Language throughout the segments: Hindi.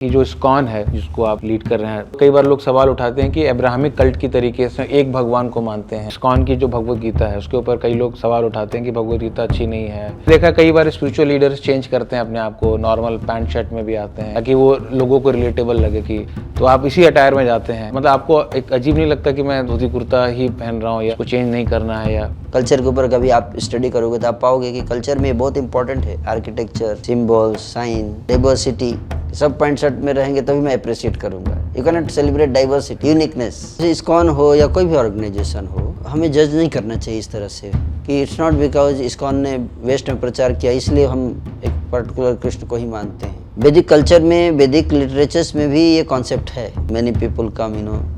कि जो इस्कॉन है जिसको आप लीड कर रहे हैं, कई बार लोग सवाल उठाते हैं कि अब्राहमिक कल्ट की तरीके से एक भगवान को मानते हैं। इस्कॉन की जो भगवत गीता है उसके ऊपर कई लोग सवाल उठाते हैं कि भगवत गीता अच्छी नहीं है। देखा कई बार स्पिरिचुअल लीडर्स चेंज करते हैं अपने आप को, नॉर्मल पैंट शर्ट में भी आते हैं ताकि वो लोगों को रिलेटेबल लगे कि तो आप इसी अटायर में जाते हैं। मतलब आपको एक अजीब नहीं लगता कि मैं धोती कुर्ता ही पहन रहा हूँ या कुछ चेंज नहीं करना है? या कल्चर के ऊपर कभी आप स्टडी करोगे तो आप पाओगे कि कल्चर में बहुत इंपॉर्टेंट है। आर्किटेक्चर, सिंबल्स, साइन, डाइवर्सिटी, सब पॉइंट सेट में रहेंगे तभी मैं अप्रिशिएट करूंगा। You can not celebrate diversity, uniqueness. ISKCON हो या कोई भी ऑर्गेनाइजेशन हो, हमें जज नहीं करना चाहिए इस तरह से कि इट्स नॉट बिकॉज इस्कॉन ने वेस्ट में प्रचार किया इसलिए हम एक पर्टिकुलर कृष्ण को ही मानते हैं। वैदिक कल्चर में, वैदिक लिटरेचर्स में भी ये कॉन्सेप्ट है। Many people come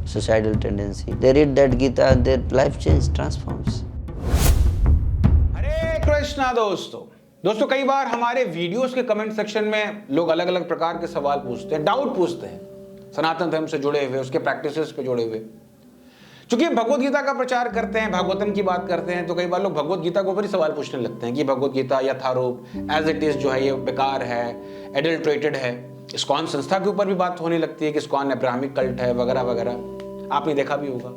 suicidal tendency, they read that Gita, their life change transforms. Hare Krishna दोस्तों कई बार हमारे वीडियोस के कमेंट सेक्शन में लोग अलग अलग प्रकार के सवाल पूछते हैं, डाउट पूछते हैं, सनातन धर्म से जुड़े हुए, उसके प्रैक्टिसेस पे जुड़े हुए। चूंकि भगवत गीता का प्रचार करते हैं, भागवतम की बात करते हैं, तो कई बार लोग भगवत गीता के ऊपर ही सवाल पूछने लगते हैं कि भगवत गीता यथारूप एज इट इज जो है ये बेकार है, एडल्ट्रेटेड है। इस्कॉन संस्था के ऊपर भी बात होने लगती है कि इस्कॉन अब्राहमिक कल्ट है वगैरह वगैरह, आपने देखा भी होगा।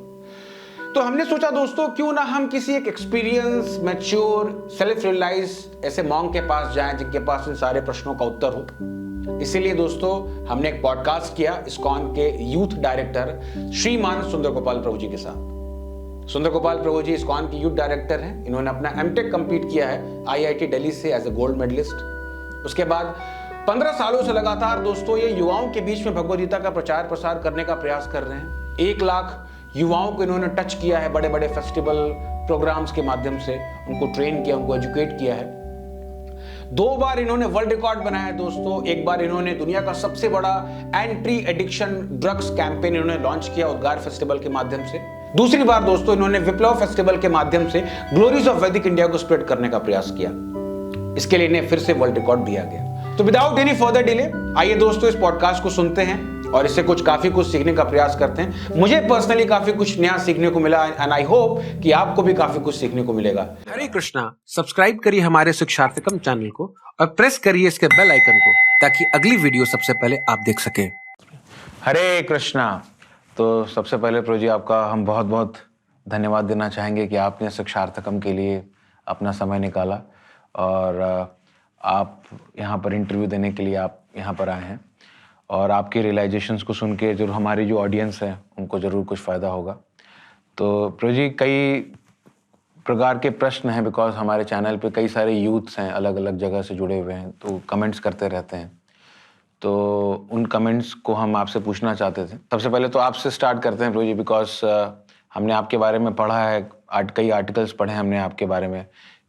तो हमने सोचा दोस्तों क्यों ना हम किसी एक एक्सपीरियंस, मैच्योर, सेल्फ रियलाइज ऐसे मॉन्क के पास जाएं जिनके पास इन सारे प्रश्नों का उत्तर हो। इसीलिए दोस्तों हमने एक पॉडकास्ट किया इस्कॉन के यूथ डायरेक्टर श्रीमान सुंदर गोपाल प्रभु जी के साथ। सुंदर गोपाल प्रभु जी इस्कॉन की यूथ डायरेक्टर हैं। इन्होंने अपना एमटेक कंप्लीट किया है IIT दिल्ली से एज ए गोल्ड मेडलिस्ट। उसके बाद 15 सालों से लगातार दोस्तों ये युवाओं के बीच में भगवद गीता का प्रचार प्रसार करने का प्रयास कर रहे हैं। 1 लाख युवाओं को इन्होंने टच किया है बड़े बड़े फेस्टिवल प्रोग्राम्स के माध्यम से, उनको ट्रेन किया, उनको एजुकेट किया है। 2 बार इन्होंने वर्ल्ड रिकॉर्ड बनाया है दोस्तों। एक बार इन्होंने दुनिया का सबसे बड़ा एंटी एडिक्शन ड्रग्स कैंपेन इन्होंने लॉन्च किया उद्गार फेस्टिवल के माध्यम से। दूसरी बार दोस्तों इन्होंने विप्लव फेस्टिवल के माध्यम से ग्लोरीज ऑफ वैदिक इंडिया को स्प्रेड करने का प्रयास किया। इसके लिए इन्हें फिर से वर्ल्ड रिकॉर्ड दिया गया। तो विदाउट एनी फर्दर डिले आइए दोस्तों इस पॉडकास्ट को सुनते हैं और इससे काफी कुछ सीखने का प्रयास करते हैं। मुझे पर्सनली काफी कुछ नया सीखने को मिला एंड आई होप कि आपको भी काफी कुछ सीखने को मिलेगा। हरे कृष्णा, सब्सक्राइब करिए हमारे शिक्षार्थकम चैनल को और प्रेस करिए इसके बेल आइकन को ताकि अगली वीडियो सबसे पहले आप देख सके। हरे कृष्णा। तो सबसे पहले प्रभु जी आपका हम बहुत बहुत धन्यवाद देना चाहेंगे कि आपने शिक्षार्थकम के लिए अपना समय निकाला और आप यहाँ पर इंटरव्यू देने के लिए आप यहाँ पर आए हैं और आपके रियलाइजेशंस को सुन के जो हमारी जो ऑडियंस है उनको ज़रूर कुछ फ़ायदा होगा। तो प्रभु जी कई प्रकार के प्रश्न हैं बिकॉज हमारे चैनल पे कई सारे यूथ्स हैं, अलग अलग जगह से जुड़े हुए हैं, तो कमेंट्स करते रहते हैं। तो उन कमेंट्स को हम आपसे पूछना चाहते थे। सबसे पहले तो आपसे स्टार्ट करते हैं प्रभु जी, बिकॉज हमने आपके बारे में पढ़ा है, कई आर्टिकल्स पढ़े हैं हमने आपके बारे में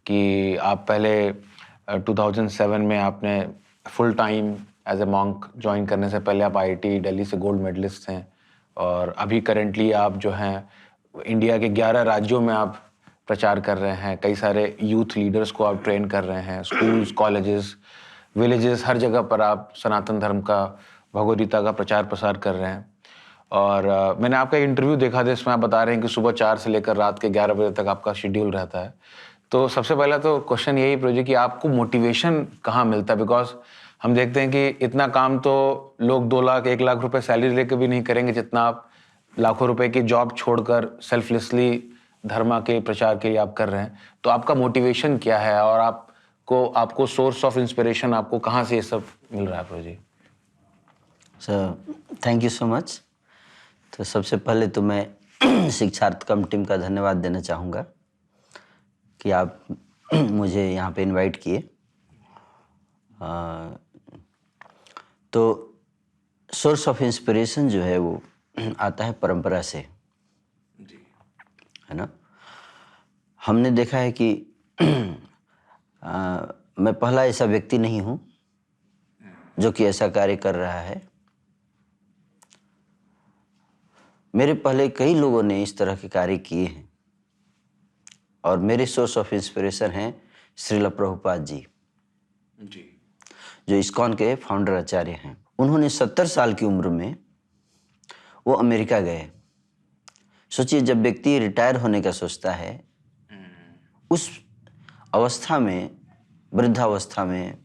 कि आप पहले 2007 में आपने full time as a monk join करने से पहले आप IIT दिल्ली से गोल्ड मेडलिस्ट हैं और अभी करेंटली आप जो हैं इंडिया के 11 राज्यों में आप प्रचार कर रहे हैं। कई सारे यूथ लीडर्स को आप ट्रेन कर रहे हैं, स्कूल्स, कॉलेजेस, विलेजेस, हर जगह पर आप सनातन धर्म का, भगवद गीता का प्रचार प्रसार कर रहे हैं। और मैंने आपका एक इंटरव्यू देखा था, इसमें आप बता रहे हैं कि सुबह 4 से लेकर रात के 11 बजे तक आपका शेड्यूल रहता है। तो सबसे पहला तो क्वेश्चन यही प्रभु जी कि आपको मोटिवेशन कहाँ मिलता है? बिकॉज हम देखते हैं कि इतना काम तो लोग 2 लाख 1 लाख रुपए सैलरी लेकर भी नहीं करेंगे जितना आप लाखों रुपए की जॉब छोड़कर सेल्फलेसली धर्म के प्रचार के लिए आप कर रहे हैं। तो आपका मोटिवेशन क्या है और आपको सोर्स ऑफ इंस्पिरेशन आपको कहाँ से ये सब मिल रहा है प्रभु जी? Thank you so much. तो सबसे पहले तो मैं शिक्षार्थकम टीम का धन्यवाद देना चाहूँगा कि आप मुझे यहाँ पे इनवाइट किए। तो सोर्स ऑफ इंस्पिरेशन जो है वो आता है परंपरा से, है ना। हमने देखा है कि मैं पहला ऐसा व्यक्ति नहीं हूँ जो कि ऐसा कार्य कर रहा है। मेरे पहले कई लोगों ने इस तरह के कार्य किए हैं और मेरे सोर्स ऑफ इंस्पिरेशन हैं श्रील प्रभुपाद जी, जो इस्कॉन के फाउंडर आचार्य हैं। उन्होंने 70 साल की उम्र में वो अमेरिका गए। सोचिए, जब व्यक्ति रिटायर होने का सोचता है, उस अवस्था में, वृद्धावस्था में,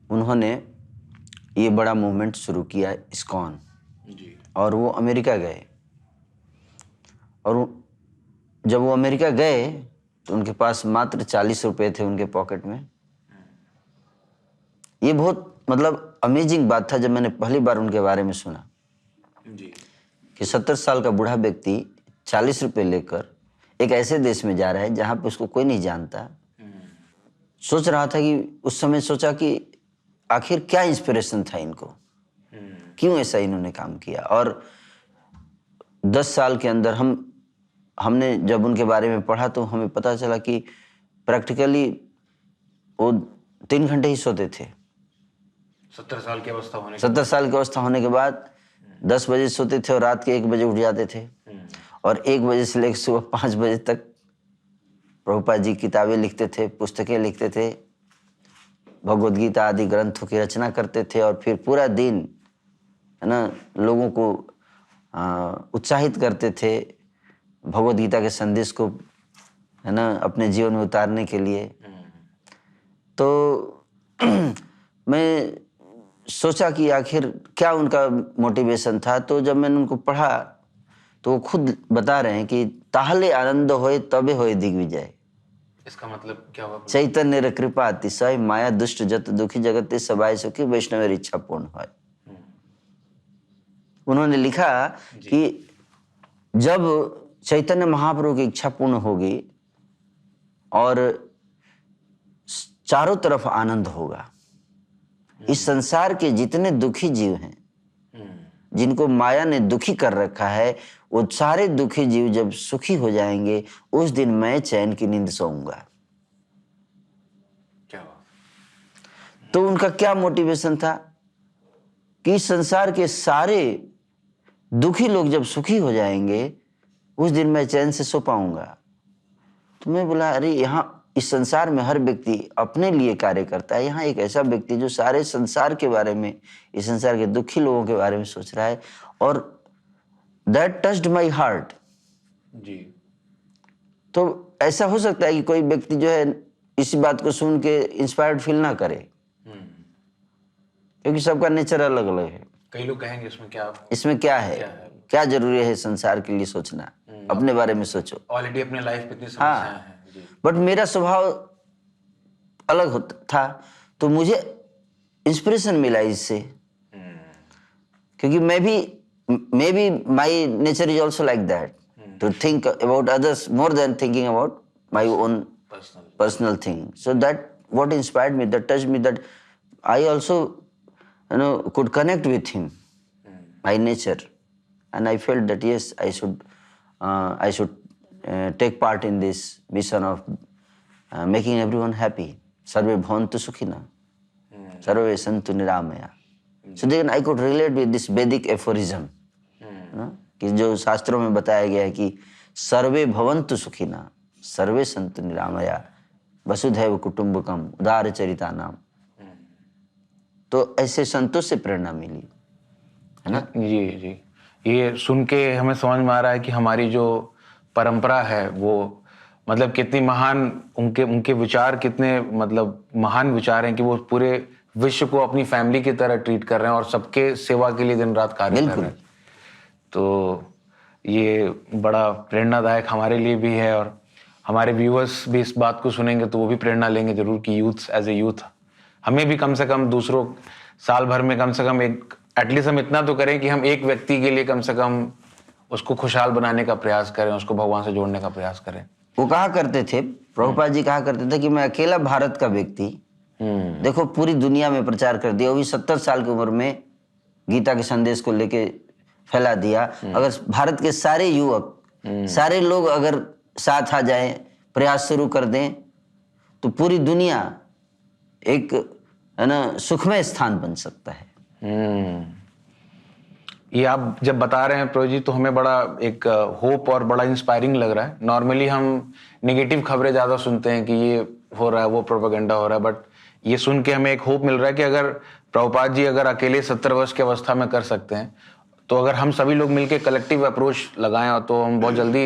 उन्होंने ये बड़ा मूवमेंट शुरू किया इस्कॉन, जी। और वो अमेरिका गए। और जब वो अमेरिका गए तो उनके पास मात्र 40 रुपए थे उनके पॉकेट में। ये बहुत मतलब अमेजिंग बात था जब मैंने पहली बार उनके बारे में सुना जी। कि 70 साल का बूढ़ा व्यक्ति 40 रुपए लेकर एक ऐसे देश में जा रहा है जहाँ पे उसको कोई नहीं जानता। सोच रहा था कि उस समय सोचा कि आखिर क्या इंस्पिरेशन था इनको, क्यों ऐसा इन्होंने काम किया। और 10 साल के अंदर हमने जब उनके बारे में पढ़ा तो हमें पता चला कि प्रैक्टिकली वो 3 घंटे ही सोते थे। 70 साल की अवस्था होने 70 साल की अवस्था होने के बाद 10 बजे सोते थे और रात के 1 बजे उठ जाते थे। और 1 बजे से लेकर सुबह 5 बजे तक प्रभुपाद जी किताबें लिखते थे, पुस्तकें लिखते थे, भगवद गीता आदि ग्रंथों की रचना करते थे। और फिर पूरा दिन है ना लोगों को उत्साहित करते थे भगवद गीता के संदेश को है ना अपने जीवन में उतारने के लिए। तो मैं सोचा कि आखिर क्या उनका मोटिवेशन था। तो जब मैंने उनको पढ़ा तो वो खुद बता रहे हैं कि ताहले आनंद होए तबे होए दिग्विजय। इसका मतलब क्या हुआ? चैतन्य रे कृपा अतिशय माया दुष्ट जत दुखी जगत सबाय सुखी वैष्णव इच्छा पूर्ण होए। उन्होंने लिखा कि जब चैतन्य महाप्रभु की इच्छा पूर्ण होगी और चारों तरफ आनंद होगा, इस संसार के जितने दुखी जीव हैं जिनको माया ने दुखी कर रखा है, वो सारे दुखी जीव जब सुखी हो जाएंगे उस दिन मैं चैन की नींद सोऊंगा। क्या हुआ? तो उनका क्या मोटिवेशन था कि इस संसार के सारे दुखी लोग जब सुखी हो जाएंगे उस दिन मैं चैन से सो पाऊंगा। तो मैं बोला अरे यहाँ इस संसार में हर व्यक्ति अपने लिए कार्य करता है, यहाँ एक ऐसा व्यक्ति जो सारे संसार के बारे में, इस संसार के दुखी लोगों के बारे में सोच रहा है। और दैट टच्ड माई हार्ट। जी। तो ऐसा हो सकता है कि कोई व्यक्ति जो है इसी बात को सुन के इंस्पायर्ड फील ना करे, क्योंकि सबका नेचर अलग अलग है। कई लोग कहेंगे इसमें क्या है, क्या जरूरी है संसार के लिए सोचना, अपने बारे में सोचो। ऑलरेडी अपने लाइफ में इतनी समस्याएं हैं। जी। बट मेरा स्वभाव अलग था, तो मुझे इंस्पिरेशन मिला इससे, क्योंकि मैं भी my nature is also like that, to think about others more than thinking about my own personal thing. So that what inspired me, that touched me, that I also could connect with him by nature, and I felt that yes, I should take part in this mission of making everyone happy. Sarve bhavantu sukhina, sarve santu niramaya. So then I could relate with this Vedic aphorism, कि जो शास्त्रों में बताया गया है कि सर्वे भवन्तु सुखिना सर्वे संतु निरामया वसुधैव कुटुंबकम उदार चरिता नाम। तो ऐसे संतों से प्रेरणा मिली, है ना। जी जी, ये सुन के हमें समझ में आ रहा है कि हमारी जो परंपरा है वो मतलब कितनी महान, उनके विचार कितने मतलब महान विचार हैं कि वो पूरे विश्व को अपनी फैमिली की तरह ट्रीट कर रहे हैं और सबके सेवा के लिए दिन रात कार्य कर रहे हैं। तो ये बड़ा प्रेरणादायक हमारे लिए भी है, और हमारे व्यूअर्स भी इस बात को सुनेंगे तो वो भी प्रेरणा लेंगे जरूर कि यूथ एज ए यूथ हमें भी कम से कम दूसरों साल भर में कम से कम एक एटलीस्ट हम इतना तो करें कि हम एक व्यक्ति के लिए कम से कम उसको खुशहाल बनाने का प्रयास करें, उसको भगवान से जोड़ने का प्रयास करें। वो कहा करते थे, प्रभुपाद जी कहा करते थे कि मैं अकेला भारत का व्यक्ति देखो पूरी दुनिया में प्रचार कर दिया, वो भी 70 साल की उम्र में गीता के संदेश को लेके फैला दिया। अगर भारत के सारे युवक सारे लोग अगर साथ आ जाएं, प्रयास शुरू कर दें, तो पूरी दुनिया एक है ना सुखमय स्थान बन सकता है। ये आप जब बता रहे हैं प्रभु जी तो हमें बड़ा एक होप और बड़ा इंस्पायरिंग लग रहा है। नॉर्मली हम नेगेटिव खबरें ज्यादा सुनते हैं कि ये हो रहा है, वो प्रोपेगेंडा हो रहा है, बट ये सुन के हमें एक होप मिल रहा है कि अगर प्रभुपाद जी अगर अकेले 70 वर्ष की अवस्था में कर सकते हैं, तो अगर हम सभी लोग मिलकर कलेक्टिव अप्रोच लगाएं तो हम बहुत जल्दी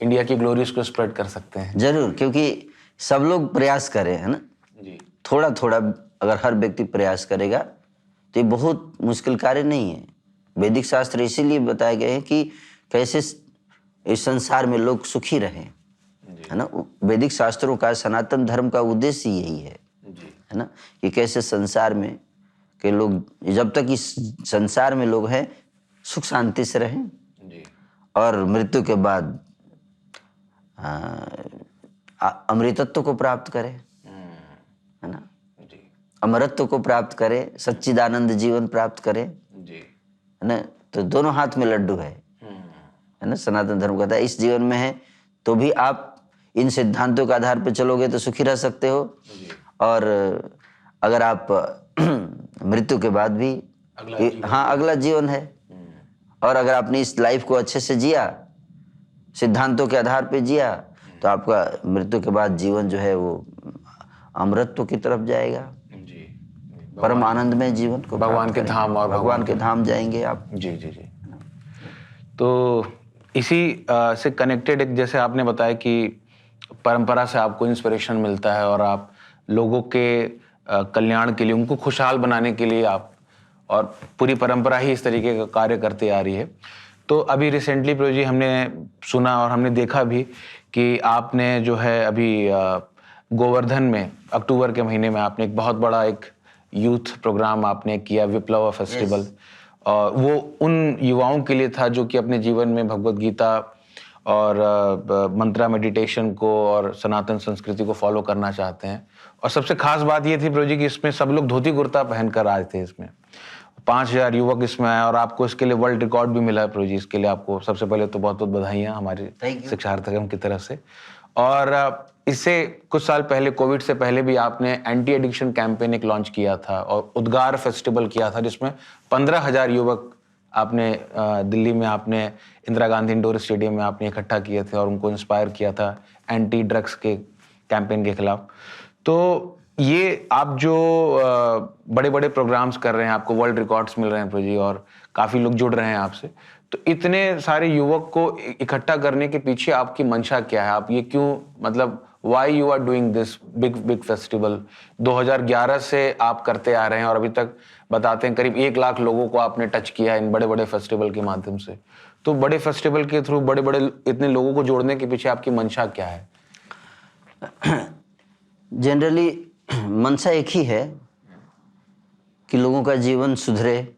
इंडिया की ग्लोरीज को स्प्रेड कर सकते हैं। जरूर, क्योंकि सब लोग प्रयास करें, है ना जी। थोड़ा थोड़ा अगर हर व्यक्ति प्रयास करेगा तो ये बहुत मुश्किल कार्य नहीं है। वैदिक शास्त्र इसीलिए बताए गए हैं कि कैसे इस संसार में लोग सुखी रहें, है ना। वैदिक शास्त्रों का, सनातन धर्म का उद्देश्य यही है ना, कि कैसे संसार में के लोग, जब तक इस संसार में लोग हैं, सुख शांति से रहें और मृत्यु के बाद अमृतत्व को प्राप्त करें, है ना, अमरत्व को प्राप्त करें, सच्चिदानंद जीवन प्राप्त करें, है ना। तो दोनों हाथ में लड्डू है ना। सनातन धर्म कहता है इस जीवन में है तो भी आप इन सिद्धांतों के आधार पर चलोगे तो सुखी रह सकते हो, और अगर आप मृत्यु के बाद भी अगला जीवन है, और अगर आपने इस लाइफ को अच्छे से जिया, सिद्धांतों के आधार पे जिया, तो आपका मृत्यु के बाद जीवन जो है वो अमृतत्व की तरफ जाएगा, परम आनंदमय जीवन को भगवान के धाम, और भगवान के धाम जाएंगे आप। जी। तो इसी से कनेक्टेड एक, जैसे आपने बताया कि परंपरा से आपको इंस्पिरेशन मिलता है और आप लोगों के कल्याण के लिए, उनको खुशहाल बनाने के लिए आप, और पूरी परंपरा ही इस तरीके का कार्य करते आ रही है। तो अभी रिसेंटली प्रभु जी हमने सुना और हमने देखा भी कि आपने जो है अभी गोवर्धन में अक्टूबर के महीने में आपने एक बहुत बड़ा एक यूथ प्रोग्राम आपने किया, विप्लव फेस्टिवल। और वो उन युवाओं के लिए था जो कि अपने जीवन में भगवत गीता और मंत्रा मेडिटेशन को और सनातन संस्कृति को फॉलो करना चाहते हैं। और सबसे खास बात ये थी प्रभु जी कि इसमें सब लोग धोती कुर्ता पहनकर आए थे। इसमें 5000 युवक इसमें आए और आपको इसके लिए वर्ल्ड रिकॉर्ड भी मिला है प्रभु जी। इसके लिए आपको सबसे पहले तो बहुत बहुत बधाइयाँ हमारे शिक्षार्थकम की तरफ से। और इससे कुछ साल पहले, कोविड से पहले भी आपने एंटी एडिक्शन कैंपेन एक लॉन्च किया था और उद्गार फेस्टिवल किया था, जिसमें 15,000 युवक आपने दिल्ली में आपने इंदिरा गांधी इंडोर स्टेडियम में आपने इकट्ठा किए थे और उनको इंस्पायर किया था एंटी ड्रग्स के कैंपेन के खिलाफ। तो ये आप जो बड़े बड़े प्रोग्राम्स कर रहे हैं, आपको वर्ल्ड रिकॉर्ड्स मिल रहे हैं प्रभु जी, और काफ़ी लोग जुड़ रहे हैं आपसे, तो इतने सारे युवक को इकट्ठा करने के पीछे आपकी मंशा क्या है? आप ये क्यों, मतलब why you are doing this big festival? 2011 से आप करते आ रहे हैं और अभी तक बताते हैं करीब 1 लाख लोगों को आपने टच किया इन बड़े बड़े फेस्टिवल के माध्यम से। तो बड़े फेस्टिवल के थ्रू बड़े बड़े इतने लोगों को जोड़ने के पीछे आपकी मंशा क्या है? जनरली मंशा एक ही है कि लोगों का जीवन सुधरे,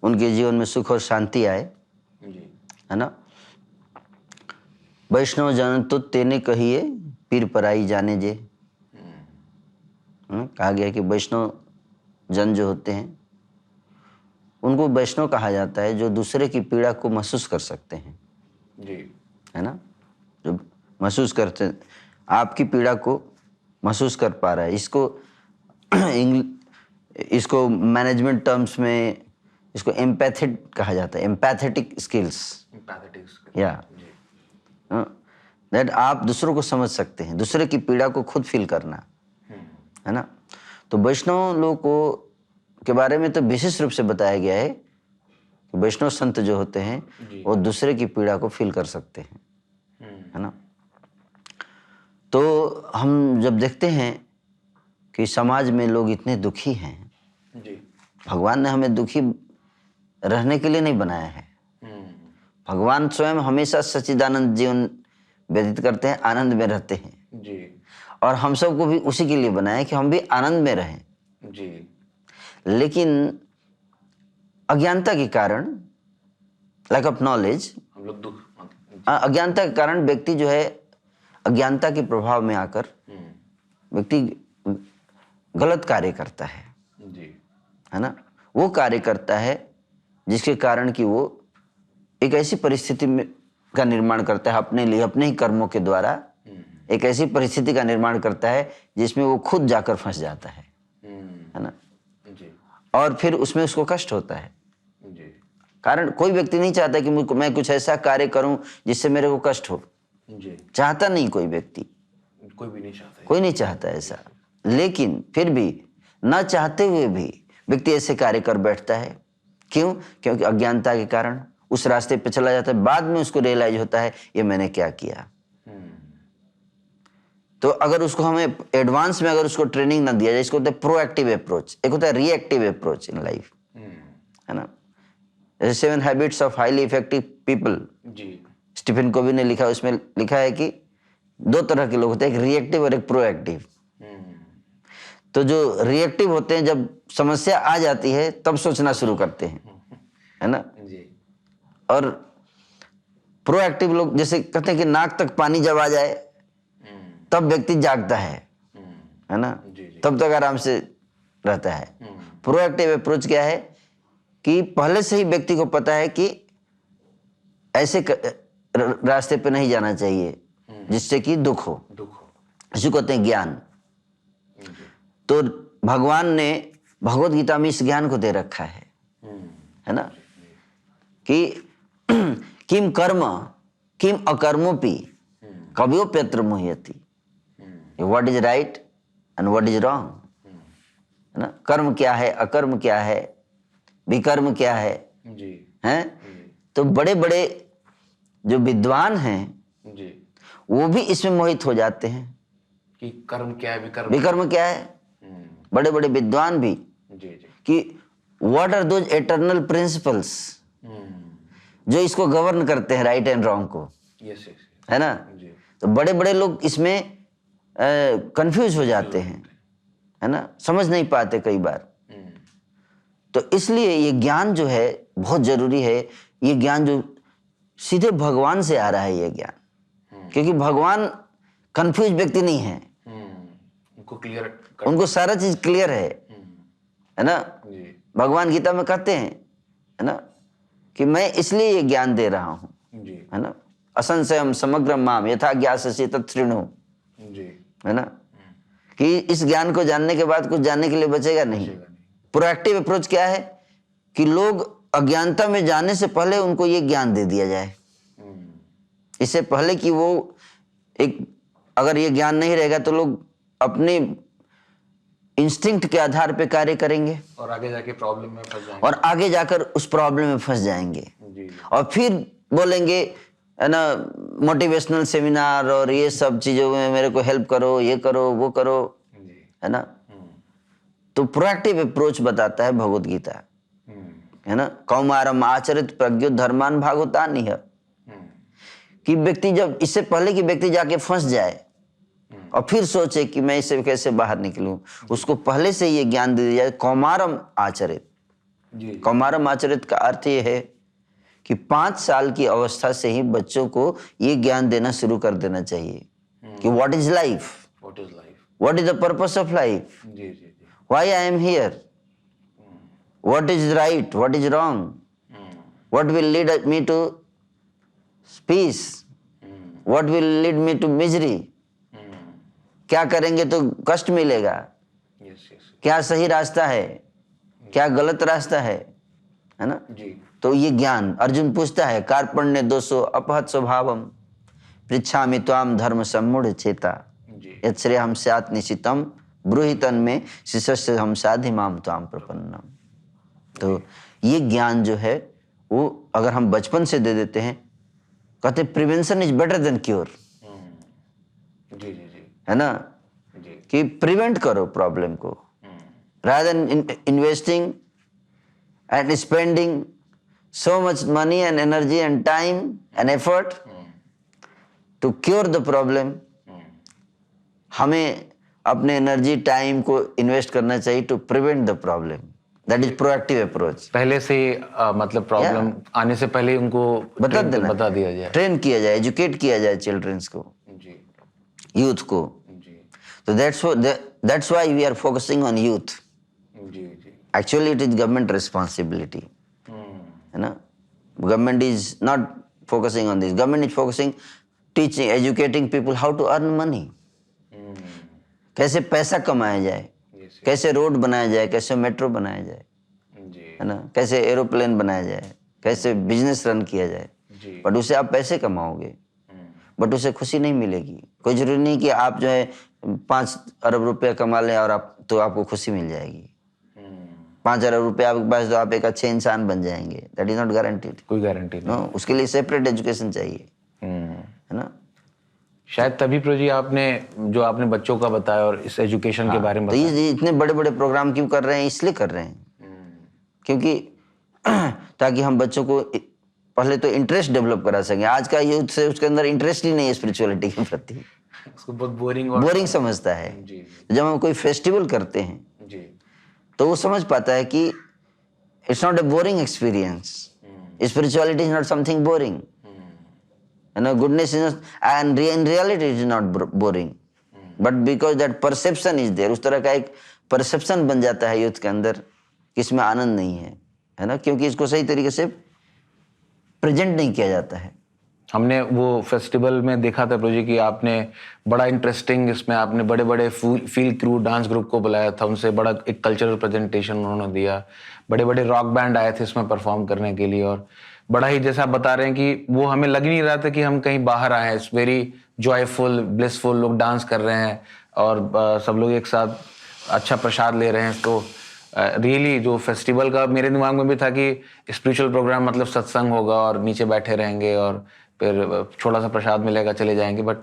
उनके जीवन में सुख और शांति आए, है ना। वैष्णव जन तो तेने कहिए पीर पराई जाने जे। कहा गया कि वैष्णव जन जो होते हैं उनको वैष्णव कहा जाता है जो दूसरे की पीड़ा को महसूस कर सकते हैं, है ना। जो महसूस करते हैं, आपकी पीड़ा को महसूस कर पा रहा है। इसको मैनेजमेंट टर्म्स में इसको एम्पैथेट कहा जाता है, एम्पैथेटिक स्किल्स, या दैट आप दूसरों को समझ सकते हैं, दूसरे की पीड़ा को खुद फील करना, है ना। तो वैष्णव लोगों को के बारे में तो विशेष रूप से बताया गया है कि वैष्णव संत जो होते हैं वो दूसरे की पीड़ा को फील कर सकते हैं, है ना। तो हम जब देखते हैं कि समाज में लोग इतने दुखी हैं, भगवान ने हमें दुखी रहने के लिए नहीं बनाया है। भगवान स्वयं हमेशा सच्चिदानंद जीवन व्यतीत करते हैं, आनंद में रहते हैं, और हम सबको भी उसी के लिए बनाया कि हम भी आनंद में रहें। लेकिन अज्ञानता के कारण, लैक ऑफ नॉलेज, हम लोग दुख, अज्ञानता के कारण व्यक्ति जो है अज्ञानता के प्रभाव में आकर व्यक्ति गलत कार्य करता है ना। वो कार्य करता है जिसके कारण कि वो एक ऐसी परिस्थिति में का निर्माण करता है अपने लिए, अपने ही कर्मों के द्वारा एक ऐसी परिस्थिति का निर्माण करता है जिसमें वो खुद जाकर फंस जाता है ना। और फिर उसमें उसको कष्ट होता है। कारण कोई व्यक्ति नहीं चाहता कि मैं कुछ ऐसा कार्य करूं जिससे मेरे को कष्ट हो। चाहता नहीं कोई व्यक्ति, कोई नहीं चाहता ऐसा। लेकिन फिर भी न चाहते हुए भी व्यक्ति ऐसे कार्य कर बैठता है। क्यों? क्योंकि अज्ञानता के कारण उस रास्ते पे चला जाता है। बाद में उसको रियलाइज होता है ये मैंने क्या किया। तो अगर उसको हमें एडवांस में अगर उसको ट्रेनिंग ना दिया जाए, इसको होता है प्रोएक्टिव अप्रोच, एक होता है रिएक्टिव अप्रोच इन लाइफ, है ना। जैसे 7 habits of highly effective people, जी स्टीफन कोवी ने लिखा, उसमें लिखा है कि 2 तरह के लोग होते हैं, एक रिएक्टिव और एक प्रोएक्टिव। तो जो रिएक्टिव होते हैं, जब समस्या आ जाती है तब सोचना शुरू करते हैं, है ना। जी और प्रोएक्टिव लोग जैसे कहते हैं कि नाक तक पानी जब आ जाए तब व्यक्ति जागता है ना, जी, जी। तब तक आराम से रहता है। प्रोएक्टिव अप्रोच क्या है कि पहले से ही व्यक्ति को पता है कि ऐसे रास्ते पे नहीं जाना चाहिए जिससे कि दुख हो, इसी को कहते हैं ज्ञान। तो भगवान ने भगवत गीता में इस ज्ञान को दे रखा है ना, कि किम कर्म किम अकर्मोपि कव्योप्यत्र मुह्यति, what is right and what is wrong, है ना। कर्म क्या है, अकर्म क्या है, विकर्म क्या है, जी हैं। तो बड़े बड़े जो विद्वान हैं जी वो भी इसमें मोहित हो जाते हैं कि कर्म क्या है, विकर्म विकर्म क्या है। बड़े बड़े विद्वान भी जी जी कि what are those eternal principles जो इसको गवर्न करते हैं राइट एंड रॉन्ग को, यस यस है ना। जी तो बड़े बड़े लोग इसमें कंफ्यूज हो जाते हैं, है ना, समझ नहीं पाते कई बार। तो इसलिए ये ज्ञान जो है बहुत जरूरी है। ये ज्ञान जो सीधे भगवान से आ रहा है ये ज्ञान, क्योंकि भगवान कंफ्यूज व्यक्ति नहीं है, उनको क्लियर उनको सारा चीज क्लियर है ना। जी भगवान गीता में कहते हैं, है ना, कि मैं इसलिए ये ज्ञान दे रहा हूं, जी है ना। असंशयम समग्रम माम यथा ज्ञास्यसि तच्छृणु, जी है ना, कि इस ज्ञान को जानने के बाद कुछ जानने के लिए बचेगा नहीं। प्रोएक्टिव अप्रोच क्या है कि लोग अज्ञानता में जाने से पहले उनको ये ज्ञान दे दिया जाए, इससे पहले कि वो एक, अगर ये ज्ञान नहीं रहेगा तो लोग अपने इंस्टिंक्ट के आधार पे कार्य करेंगे और आगे जाके प्रॉब्लम में फंस जाएंगे और आगे जाकर उस प्रॉब्लम में फंस जाएंगे जी और फिर बोलेंगे, है ना, मोटिवेशनल सेमिनार और ये सब चीजों में मेरे को हेल्प करो, ये करो, वो करो, जी है ना। तो प्रोएक्टिव अप्रोच बताता है भगवत गीता, है ना। कौमारम आचरित प्रज्ञो धर्मान भागवतानि है, कि व्यक्ति जब इससे पहले कि व्यक्ति जाके फंस जाए और फिर सोचे कि मैं इससे कैसे बाहर निकलूं, उसको पहले से ये ज्ञान दे दिया जाए। कौमारम आचरित, जी कौमारम आचरित का अर्थ ये है कि 5 साल की अवस्था से ही बच्चों को ये ज्ञान देना शुरू कर देना चाहिए कि what is life, what is life, what is the purpose of life, जी जी जी why I am here, what is right, what is wrong, what will lead me to peace, what will lead me to misery, क्या करेंगे तो कष्ट मिलेगा, यस यस क्या सही रास्ता है, क्या गलत रास्ता है ना। जी तो ये ज्ञान अर्जुन पूछता है, कार्पण्य दोषो अपहत स्वभावम पृच्छामि त्वाम धर्म सम्मूढ़ चेता जी यत् श्रेयहं स्यात् निशितम ब्रूहितन में शिष्यस्य हम साधि माम त्वाम प्रपन्नम। तो ये ज्ञान जो है वो अगर हम बचपन से दे देते हैं, कहते prevention is better than cure, जी जी जी है ना, जी कि प्रिवेंट करो प्रॉब्लम को rather than investing and spending so much money and energy and time and effort to cure the problem। हमें अपने एनर्जी टाइम को इन्वेस्ट करना चाहिए to prevent the problem, that is proactive approach. पहले से मतलब प्रॉब्लम आने से पहले उनको बता देना, बता दिया जाए, ट्रेन किया जाए, एजुकेट किया जाए चिल्ड्रंस को, जी यूथ को। जी तो that's why we are focusing on youth। Ji ji Actually it is government responsibility, है ना। Government is not focusing on this, government is focusing teaching, educating people how to earn money, कैसे पैसा कमाया जाए, यस कैसे रोड बनाया जाए, कैसे मेट्रो बनाया जाए, जी है ना, कैसे एरोप्लेन बनाया जाए, कैसे बिजनेस रन किया जाए। जी बट उससे आप पैसे कमाओगे, बट उससे खुशी नहीं मिलेगी। कोई जरूरी नहीं कि आप जो है 5 अरब रुपया कमा लें और आपको खुशी मिल जाएगी। 5 अरब रुपया आपके पास तो आप एक अच्छे इंसान बन जाएंगे, दैट इज नॉट गारंटीड। कोई गारंटी नो, उसके लिए सेपरेट एजुकेशन चाहिए, नहीं। है ना। शायद तभी प्रोजी आपने जो आपने बच्चों का बताया और इस एजुकेशन के बारे में तो बताया। ये इतने बड़े बड़े प्रोग्राम क्यों कर रहे हैं? इसलिए कर रहे हैं क्योंकि ताकि हम बच्चों को पहले तो इंटरेस्ट डेवलप करा सकें। आज का यूथ से उसके अंदर इंटरेस्ट ही नहीं है स्पिरिचुअलिटी के प्रति, उसको बहुत बोरिंग और बोरिंग समझता है। जी जब हम कोई फेस्टिवल करते हैं जी तो वो समझ पाता है कि it's not a boring experience, spirituality is not something boring, you know, goodness is not, and in reality it is not boring, but because that perception is there, उस तरह का एक परसेप्शन बन जाता है यूथ के अंदर कि इसमें आनंद नहीं है ना, क्योंकि इसको सही तरीके से प्रेजेंट नहीं किया जाता है। हमने वो फेस्टिवल में देखा था प्रोजी कि आपने बड़ा इंटरेस्टिंग इसमें आपने बड़े बड़े फील्ड क्रू डांस ग्रुप को बुलाया था, उनसे बड़ा एक कल्चरल प्रेजेंटेशन उन्होंने दिया, बड़े बड़े रॉक बैंड आए थे इसमें परफॉर्म करने के लिए, और बड़ा ही जैसा आप बता रहे हैं कि वो हमें लग नहीं रहा था कि हम कहीं बाहर आए हैं। इट्स वेरी जॉयफुल ब्लिसफुल, लोग डांस कर रहे हैं और सब लोग एक साथ अच्छा प्रसाद ले रहे हैं। तो रियली जो फेस्टिवल का मेरे दिमाग में भी था कि स्पिरिचुअल प्रोग्राम मतलब सत्संग होगा और नीचे बैठे रहेंगे और फिर छोटा सा प्रसाद मिलेगा चले जाएंगे, बट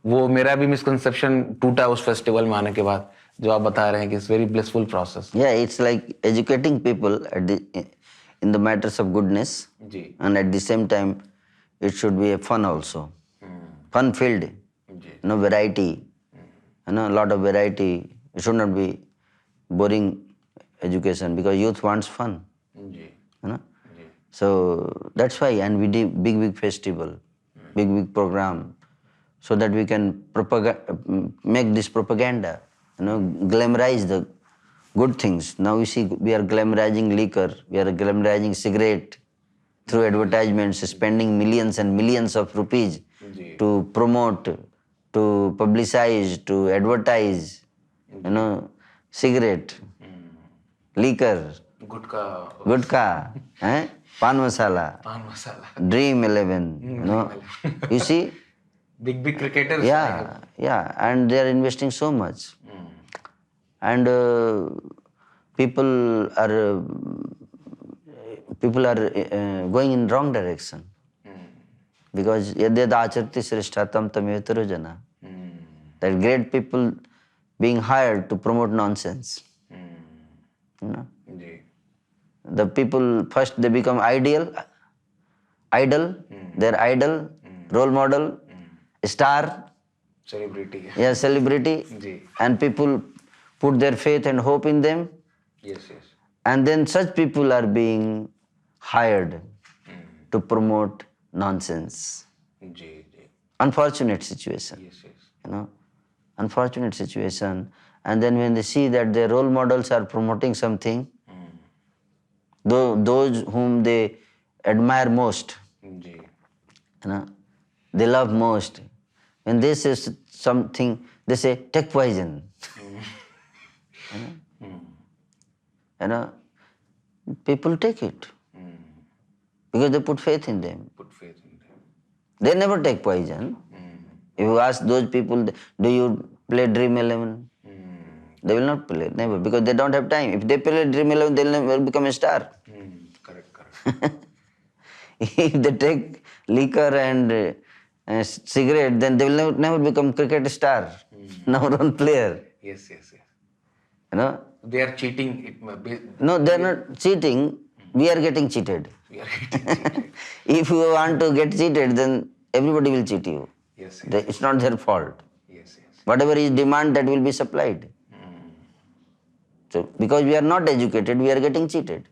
वो मेरा भी मिसकंसेप्शन टूटा उस फेस्टिवल में आने के बाद, जो आप बता रहे हैं कि इट्स वेरी ब्लिसफुल प्रोसेस। या it's like educating people in the matters of goodness, जी and at the same time it should be a fun also, fun filled, जी you know, variety, you know, a lot of variety. It should not be boring education because youth wants fun, जी you know. जी So that's why, and we did big festival, big program, so that we can make this propaganda, you know, glamorize the good things. Now we see we are glamorizing liquor, we are glamorizing cigarette through advertisements, spending millions and millions of rupees जी to promote, to publicize, to advertise, you know, cigarette, liquor, गुटखा, पान मसाला, पान मसाला, Dream 11, you know, you see, big cricketers, yeah, and they are investing so much, and people are going in wrong direction, because yad acharti shreshtatam tamev tarojana, that great people being hired to promote nonsense, you know. जी The people first they become idol, their idol, role model, star, celebrity, yeah, celebrity, जी and people put their faith and hope in them, yes yes and then such people are being hired to promote nonsense. जी जी Unfortunate situation, yes yes you know, unfortunate situation. And then when they see that their role models are promoting something, those whom they admire most, जी you know, they love most, when they say something, they say take poison, you know, people take it because they put faith in them. put faith in them, They never take poison. If you ask those people, do you play Dream 11? They will not play, never, because they don't have time. If they play Dream 11, they'll never become a star. correct If they take liquor and cigarette, then they will never become cricket star, number one player. yes yes yes You know? they are cheating, it may be, No, they are not cheating. We are getting cheated. we are getting cheated. If you want to get cheated, then everybody will cheat you. yes It's not their fault. yes yes Whatever is demand, that will be supplied. So, because we are not educated, we are getting cheated.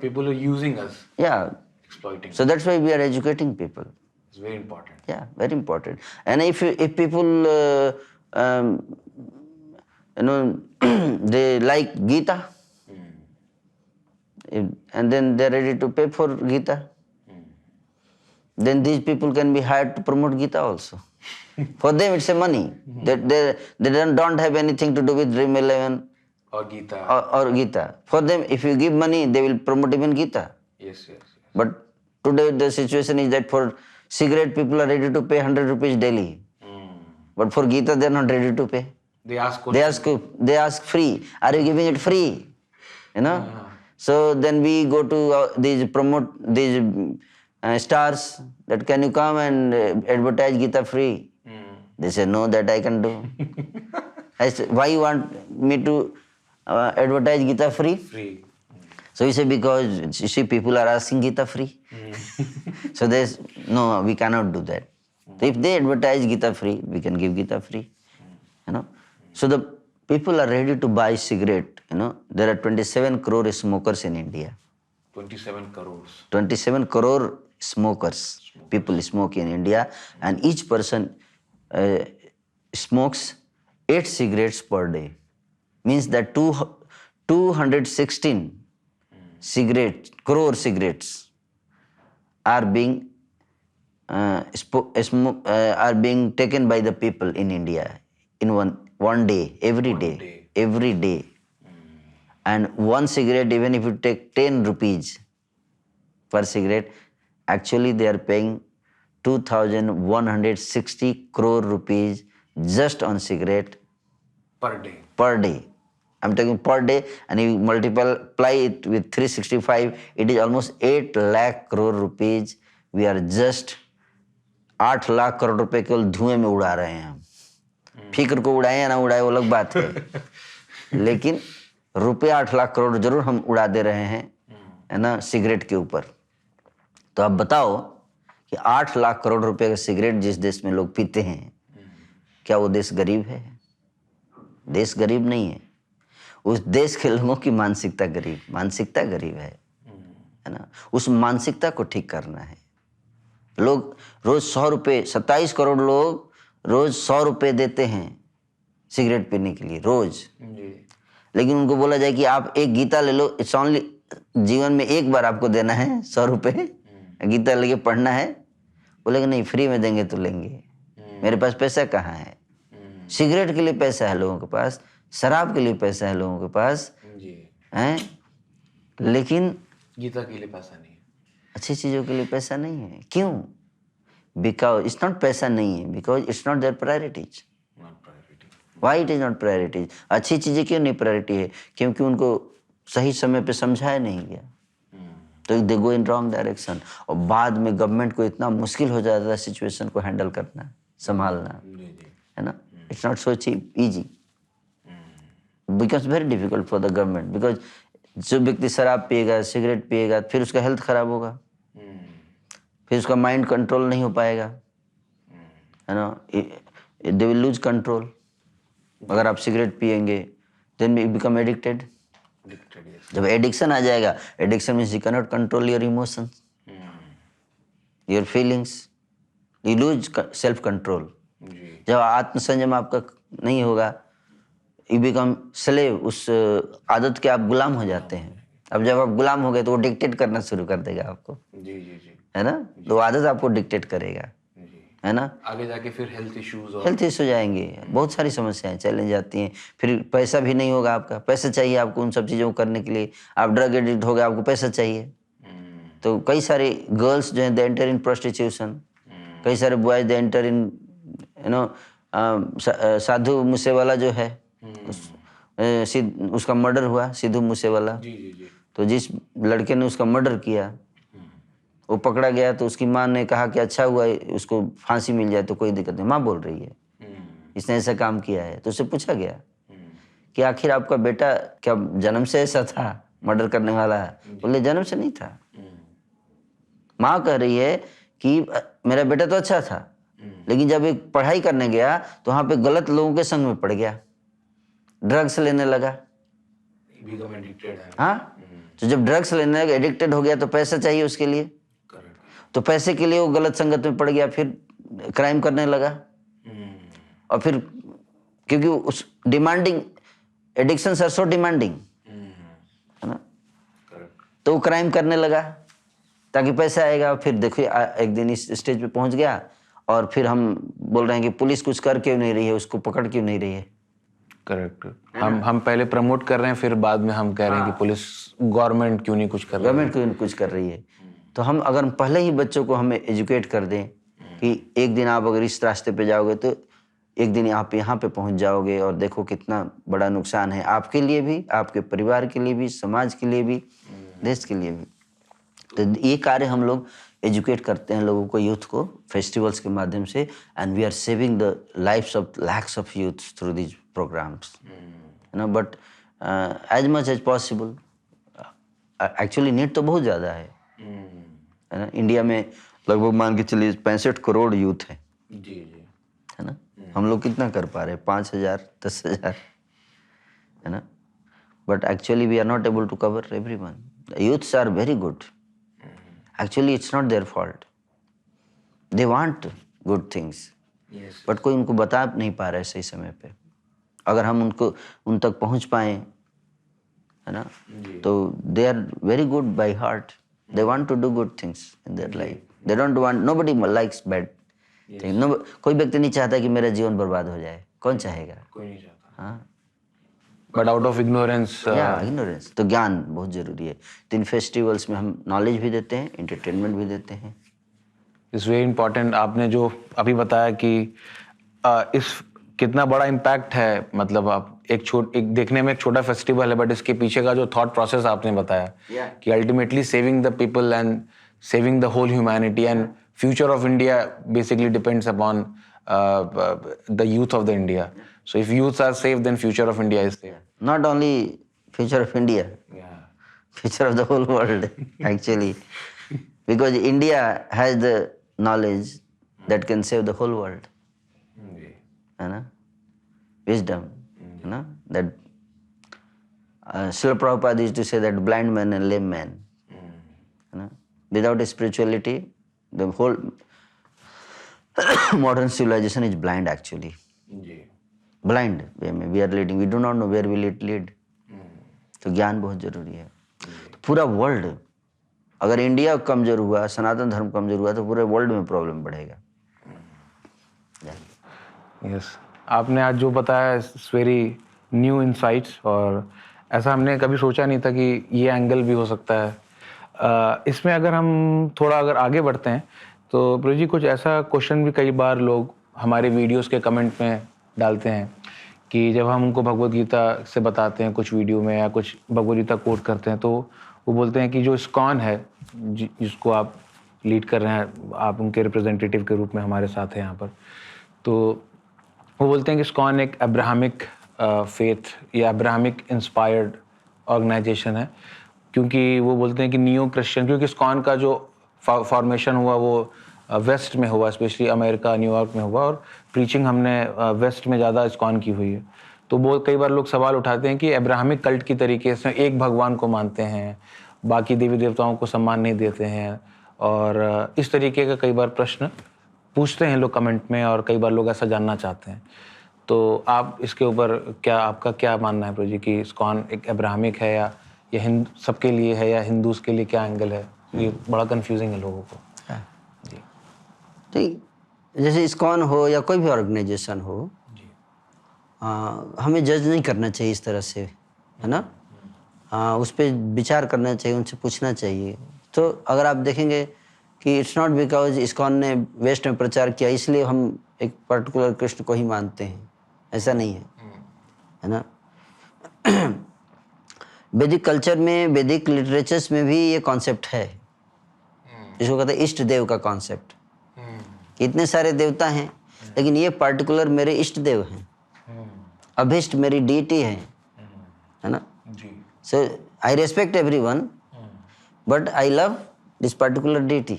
people are using us, Yeah. exploiting, So that's why we are educating people. it's very important. Yeah, very important. And if people, you know, they like Gita, and then they are ready to pay for Gita, then these people can be hired to promote Gita also. For them, it's a money. They don't have anything to do with Dream 11 or Gita, or Gita. For them, if you give money, they will promote even Gita. yes yes But today the situation is that for cigarette, people are ready to pay 100 rupees daily. But for Gita, they are not ready to pay. they ask questions. They ask free. Are you giving it free? You know. So then we go to these stars that can you come and advertise Gita free? They say no, that I can do. I say, why you want me to advertise Gita free? Free. So he said, because you see people are asking Gita free. So there's no, we cannot do that. So if they advertise Gita free, we can give Gita free. You know. So the people are ready to buy cigarette. You know, there are 27 crore smokers in India. 27 crores. 27 crore smokers. People smoke in India, and each person smokes 8 cigarettes per day. Means that 216 crore cigarettes are being are being taken by the people in India in one day, every day. And one cigarette, even if you take 10 rupees per cigarette, actually they are paying 2,160 crore rupees just on cigarette Per day. I'm talking per day, and you multiply it with 365, it is almost 8 lakh crore rupees. We are just 8 lakh crore रुपए केवल धुएं में उड़ा रहे हैं हम. फिक्र को उड़ाए या ना उड़ाए वो अलग बात है, लेकिन रुपये 8 लाख करोड़ जरूर हम उड़ा दे रहे हैं, है ना, सिगरेट के ऊपर. तो आप बताओ कि 8 लाख करोड़ रुपए का सिगरेट जिस देश में लोग पीते हैं, क्या वो देश गरीब है? देश गरीब नहीं है. उस देश के लोगों की मानसिकता गरीब है ना. उस मानसिकता को ठीक करना है. लोग रोज 100 रुपये, 27 करोड़ लोग रोज 100 रुपये देते हैं सिगरेट पीने के लिए रोज. लेकिन उनको बोला जाए कि आप एक गीता ले लो, इट्स ओनली, जीवन में एक बार आपको देना है 100 रुपये, गीता लेके पढ़ना है. बोलेगा नहीं, फ्री में देंगे तो लेंगे, मेरे पास पैसा कहाँ है. सिगरेट के लिए पैसा है लोगों के पास, शराब के लिए पैसा है लोगों के पास, हैं, लेकिन गीता के लिए पैसा नहीं है, अच्छी चीजों के लिए पैसा नहीं है. क्यों? बिकॉज इट्स नॉट पैसा नहीं है, because it's not there priorities. Why it is not priorities? अच्छी चीजें क्यों नहीं प्रायोरिटी है? क्योंकि उनको सही समय पे समझाया नहीं गया, तो दे गो इन रॉन्ग डायरेक्शन. और बाद में गवर्नमेंट को इतना मुश्किल हो जाता है सिचुएशन को हैंडल करना, संभालना, है ना. It's not so cheap, easy, because very difficult for the government. Because जो व्यक्ति शराब पिएगा, सिगरेट पिएगा, फिर उसका हेल्थ खराब होगा, फिर उसका माइंड कंट्रोल नहीं हो पाएगा, है ना. They will lose control. अगर आप सिगरेट पिएंगे, देन यू बिकम एडिक्टेड. जब एडिक्शन आ जाएगा, addiction means you can not control your emotions, your feelings, you lose self control. जब आत्मसंयम आपका नहीं होगा, यू बिकम स्लेव. उस आदत के आप गुलाम हो जाते हैं. अब जब आप गुलाम हो गए तो वो डिक्टेट करना शुरू कर देगा आपको, है ना. तो आदत आपको डिक्टेट करेगा, है ना. आगे जाके फिर हेल्थ इश्यूज जाएंगे, बहुत सारी समस्याएं चली जाती हैं. फिर पैसा भी नहीं होगा आपका, पैसा चाहिए आपको उन सब चीज़ों को करने के लिए. आप ड्रग एडिक्ट हो गए, आपको पैसा चाहिए. तो कई सारे गर्ल्स जो हैं, दे एंटर इन प्रोस्टिट्यूशन. कई सारे boys they enter in, you know, Sidhu Moosewala जो है, उसका मर्डर हुआ, सिद्धू मूसेवाला. तो जिस लड़के ने उसका मर्डर किया वो पकड़ा गया, तो उसकी माँ ने कहा कि अच्छा हुआ उसको फांसी मिल जाए तो कोई दिक्कत नहीं. माँ बोल रही है इसने ऐसा काम किया है. तो उससे पूछा गया कि आखिर आपका बेटा क्या जन्म से ऐसा था, मर्डर करने वाला? बोले जन्म से नहीं था. माँ कह रही है कि मेरा बेटा तो अच्छा था, लेकिन जब एक पढ़ाई करने गया तो वहां पे गलत लोगों के संग में पड़ गया, ड्रग्स लेने लगा. हाँ, तो जब ड्रग्स लेने लगा, एडिक्टेड हो गया, तो पैसा चाहिए उसके लिए. तो पैसे के लिए वो गलत संगत में पड़ गया, फिर क्राइम करने लगा. और फिर क्योंकि उस demanding, addiction are so demanding, है ना, तो वो क्राइम करने लगा ताकि पैसा आएगा. फिर देखिए एक दिन इस स्टेज पे पहुंच गया, और फिर हम बोल रहे हैं कि पुलिस कुछ कर क्यों नहीं रही है, उसको पकड़ क्यों नहीं रही है. करेक्ट. हम पहले प्रमोट कर रहे हैं, फिर बाद में हम कह रहे हैं कि पुलिस, गवर्नमेंट क्यों नहीं कुछ कर रही है. गवर्नमेंट क्यों नहीं कुछ कर रही है. तो हम अगर पहले ही बच्चों को हमें एजुकेट कर दें कि एक दिन आप अगर इस रास्ते पे जाओगे तो एक दिन आप यहाँ पे पहुँच जाओगे, और देखो कितना बड़ा नुकसान है आपके लिए भी, आपके परिवार के लिए भी, समाज के लिए भी, देश के लिए भी. तो ये कार्य हम लोग एजुकेट करते हैं लोगों को, यूथ को फेस्टिवल्स के माध्यम से, and we are saving the lifes of lakhs of youth through these programmes, you know. But as much as possible, actually need तो बहुत ज़्यादा है ना. इंडिया में लगभग मान के चलिए 65 करोड़ यूथ है. जी जी. है ना. हम लोग कितना कर पा रहे हैं? 5,000, 10,000, है ना. But actually we are not able to cover everyone. Youths are very good. Actually it's not their fault. They want good things, yes. But कोई उनको बता नहीं पा रहा है सही समय पे. अगर हम उन तक पहुंच पाए, है ना, तो they are very good by heart. They want to do good things in their life. They don't want, nobody likes bad thing. कोई व्यक्ति नहीं चाहता कि मेरा जीवन बर्बाद हो जाए. कौन चाहेगा? कोई नहीं चाहता. हाँ. But out of ignorance. Ignorance. तो ज्ञान बहुत जरूरी है. तो इन फेस्टिवल्स में हम नॉलेज भी देते हैं, एंटरटेनमेंट भी देते हैं. It's very important. आपने जो अभी बताया कि इस कितना बड़ा इम्पैक्ट है, मतलब आप एक देखने में एक छोटा फेस्टिवल है, बट इसके पीछे का जो थॉट प्रोसेस आपने बताया कि ultimately saving the people and saving the whole humanity and future of India basically depends upon the youth of the India. So if youth are safe then future of India is safe. Not only future of India, future of the whole world, actually. Because India has the knowledge that can save the whole world. है ना? Wisdom, है ना? That Srila Prabhupada used to say that blind man and lame man. है ना? Without spirituality, the whole modern civilization is blind actually. Blind way में we are leading. We do not know where will it lead. तो ज्ञान बहुत जरूरी है. तो पूरा वर्ल्ड, अगर इंडिया कमजोर हुआ, सनातन धर्म कमजोर हुआ, तो पूरे वर्ल्ड में प्रॉब्लम बढ़ेगा. यस. आपने आज जो बताया इट्स वेरी न्यू इंसाइट्स, और ऐसा हमने कभी सोचा नहीं था कि ये एंगल भी हो सकता है. इसमें अगर हम थोड़ा अगर आगे बढ़ते हैं तो प्रभु जी कुछ ऐसा क्वेश्चन भी कई बार लोग हमारे वीडियोस के कमेंट में डालते हैं कि जब हम उनको भगवद गीता से बताते हैं कुछ वीडियो में या कुछ भगवद गीता कोट करते हैं, तो वो बोलते हैं कि जो इस्कॉन है जिसको आप लीड कर रहे हैं, आप उनके रिप्रेजेंटेटिव के रूप में हमारे साथ हैं यहाँ पर, तो वो बोलते हैं कि इस्कॉन एक अब्राहमिक फेथ या अब्राहमिक इंस्पायर्ड ऑर्गेनाइजेशन है, क्योंकि वो बोलते हैं कि नियो क्रिश्चियन, क्योंकि इस्कॉन का जो फॉर्मेशन हुआ वो वेस्ट में हुआ, स्पेशली अमेरिका, न्यूयॉर्क में हुआ, और प्रीचिंग हमने वेस्ट में ज़्यादा इस्कॉन की हुई है. तो वो कई बार लोग सवाल उठाते हैं कि अब्राहमिक कल्ट की तरीके से एक भगवान को मानते हैं, बाकी देवी देवताओं को सम्मान नहीं देते हैं, और इस तरीके का कई बार प्रश्न पूछते हैं लोग कमेंट में, और कई बार लोग ऐसा जानना चाहते हैं. तो आप इसके ऊपर आपका क्या मानना है प्रभु जी कि इस्कॉन एक अब्राहमिक है या हिंदू सबके लिए है या हिंदूज के लिए, क्या एंगल है? ये बड़ा कंफ्यूजिंग है लोगों को. ठीक, जैसे इस्कॉन हो या कोई भी ऑर्गेनाइजेशन हो, हमें जज नहीं करना चाहिए इस तरह से, है ना. उस पर विचार करना चाहिए, उनसे पूछना चाहिए. तो अगर आप देखेंगे कि इट्स नॉट बिकॉज इस्कॉन ने वेस्ट में प्रचार किया इसलिए हम एक पर्टिकुलर कृष्ण को ही मानते हैं, ऐसा नहीं है ना. वैदिक कल्चर में, वैदिक लिटरेचर्स में भी ये कॉन्सेप्ट है, जिसको कहते हैं इष्ट देव का कॉन्सेप्ट. इतने सारे देवता हैं, लेकिन ये पर्टिकुलर मेरे इष्ट देव हैं, अभिष्ट मेरी डीटी है ना. So I respect everyone, but I love this particular deity.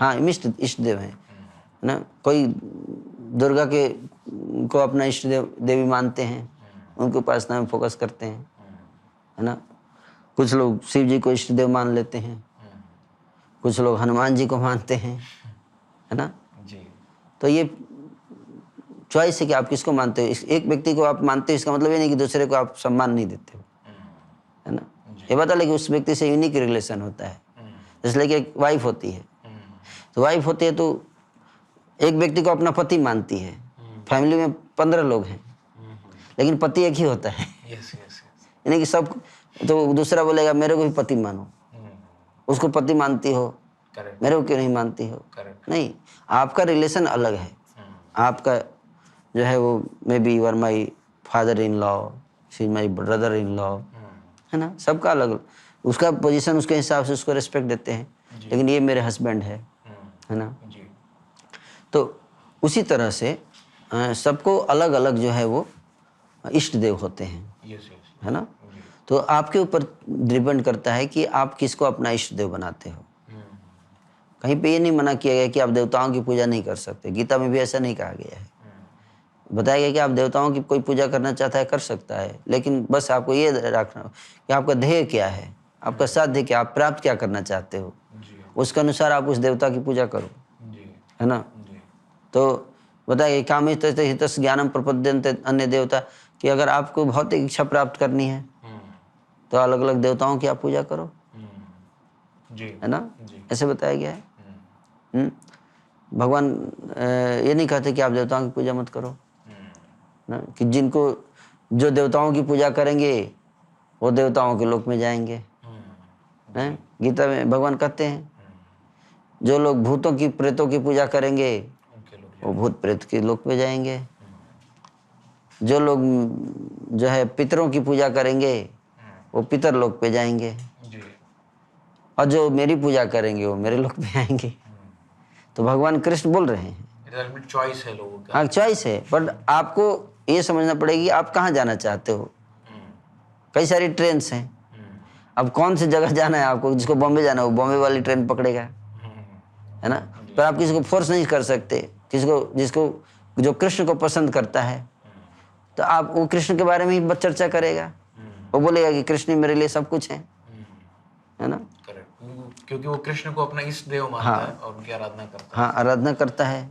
हाँ, इष्ट देव है ना. कोई दुर्गा को अपना इष्ट देवी मानते हैं, उनके उपासना में फोकस करते हैं, है ना. कुछ लोग शिव जी को इष्ट देव मान लेते हैं, कुछ लोग हनुमान जी को मानते हैं, है ना. तो ये चॉइस है कि आप किसको मानते हो. एक व्यक्ति को आप मानते हो इसका मतलब ये नहीं कि दूसरे को आप सम्मान नहीं देते हो, है ना. ये बता ले कि उस व्यक्ति से यूनिक रिलेशन होता है. इसलिए कि एक वाइफ होती है, तो वाइफ होती है तो एक व्यक्ति को अपना पति मानती है. फैमिली में 15 लोग हैं, लेकिन पति एक ही होता है. यानी कि सब, तो दूसरा बोलेगा मेरे को भी पति मानो, उसको पति मानती हो, मेरे को क्यों नहीं मानती हो. नहीं, आपका रिलेशन अलग है. आपका जो है वो may be you are my father in law, she is my brother in law, है ना. सबका अलग, उसका पोजीशन उसके हिसाब से उसको रिस्पेक्ट देते हैं. लेकिन ये मेरे हस्बैंड है ना। जी तो उसी तरह से सबको अलग अलग जो है वो इष्ट देव होते हैं, यस यस है ना। तो आपके ऊपर डिपेंड करता है कि आप किसको अपना इष्ट देव बनाते हो। कहीं पे ये नहीं मना किया गया कि आप देवताओं की पूजा नहीं कर सकते, गीता में भी ऐसा नहीं कहा गया है। बताया गया कि आप देवताओं की कोई पूजा करना चाहता है कर सकता है, लेकिन बस आपको ये रखना कि आपका ध्येय क्या है, आपका साध्य क्या, आप प्राप्त क्या करना चाहते हो, उसके अनुसार आप उस देवता की पूजा करो, है ना। तो बताइए कामित हितस् ज्ञानम प्रपद्यन्ते अन्य देवता, कि अगर आपको भौतिक इच्छा प्राप्त करनी है तो अलग अलग देवताओं की आप पूजा करो, जी है ना। ऐसे बताया गया है। भगवान ये नहीं कहते कि आप देवताओं की पूजा मत करो ना, कि जिनको जो देवताओं की पूजा करेंगे वो देवताओं के लोक में जाएंगे, हैं। गीता में भगवान कहते हैं जो लोग भूतों की प्रेतों की पूजा करेंगे वो भूत प्रेत के लोक में जाएंगे, जो लोग जो है पितरों की पूजा करेंगे वो पितर लोक पे जाएंगे, और जो मेरी पूजा करेंगे वो मेरे लोक पे आएंगे। तो भगवान कृष्ण बोल रहे हैं चॉइस है लोगों का। हाँ चॉइस है, बट आपको ये समझना पड़ेगी आप कहाँ जाना चाहते हो। कई सारी ट्रेन्स हैं, अब कौन सी जगह जाना है आपको, जिसको बॉम्बे जाना है वो बॉम्बे वाली ट्रेन पकड़ेगा, है ना। पर आप किसी को फोर्स नहीं कर सकते, जिसको जो कृष्ण को पसंद करता है तो आप वो कृष्ण के बारे में ही चर्चा करेगा, वो बोलेगा कि कृष्ण मेरे लिए सब कुछ है ना। क्योंकि वो कृष्ण को अपना इष्ट देव मानता है और उनकी आराधना करता है। हाँ आराधना करता है।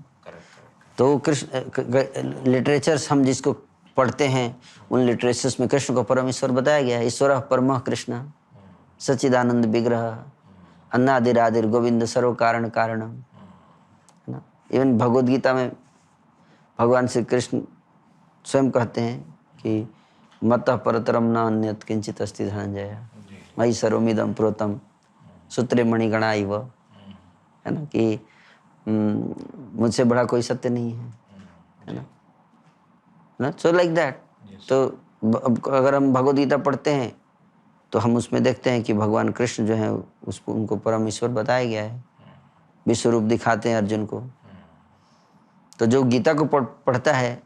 तो कृष्ण लिटरेचर्स हम जिसको पढ़ते हैं उन लिटरेचर्स में कृष्ण को परमेश्वर बताया गया है। ईश्वर परमः कृष्ण सच्चिदानंद विग्रह अन्नादिरादिर गोविंद सर्व कारण कारणम, है ना। इवन भगवद गीता में भगवान श्री कृष्ण स्वयं कहते हैं कि मतः परतरम न अन्यत् किंचित अस्ति धनंजय मयि सर्वमिदं प्रोतम सूत्रे मणिगणा इव, है ना, कि मुझसे बड़ा कोई सत्य नहीं है ना। So like that. तो अगर हम भगवद गीता पढ़ते हैं तो हम उसमें देखते हैं कि भगवान कृष्ण जो है उसको उनको परमेश्वर बताया गया है, विश्व रूप दिखाते हैं अर्जुन को। तो जो गीता को पढ़ता है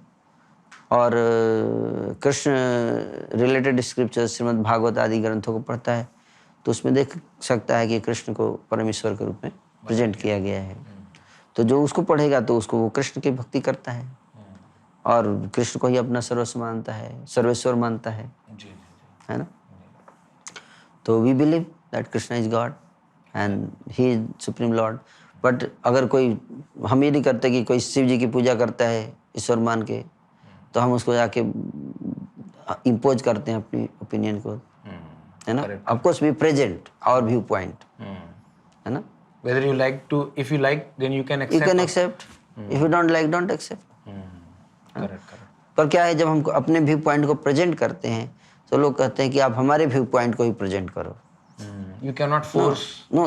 और कृष्ण रिलेटेड स्क्रिप्चर श्रीमद् भागवत आदि ग्रंथों को पढ़ता है तो उसमें देख सकता है कि कृष्ण को परमेश्वर के रूप में प्रेजेंट किया गया है। तो जो उसको पढ़ेगा तो उसको वो कृष्ण की भक्ति करता है और कृष्ण को ही अपना सर्वस्व मानता है, सर्वेश्वर मानता है ना। तो we believe that Krishna is God and he is supreme lord. But अगर कोई, हम ये नहीं करते कि कोई शिव जी की पूजा करता है ईश्वर मान के तो हम उसको जाके इम्पोज करते हैं अपनी ओपिनियन को, है ना। Of course we present our view point, है ना। Whether you like to, if you like, then you can accept. You can accept. If you don't like, don't accept. Correct. पर क्या है, जब हम अपने व्यू पॉइंट को प्रेजेंट करते हैं तो लोग कहते हैं कि आप हमारे व्यू पॉइंट को ही प्रेजेंट करो। You cannot force. No,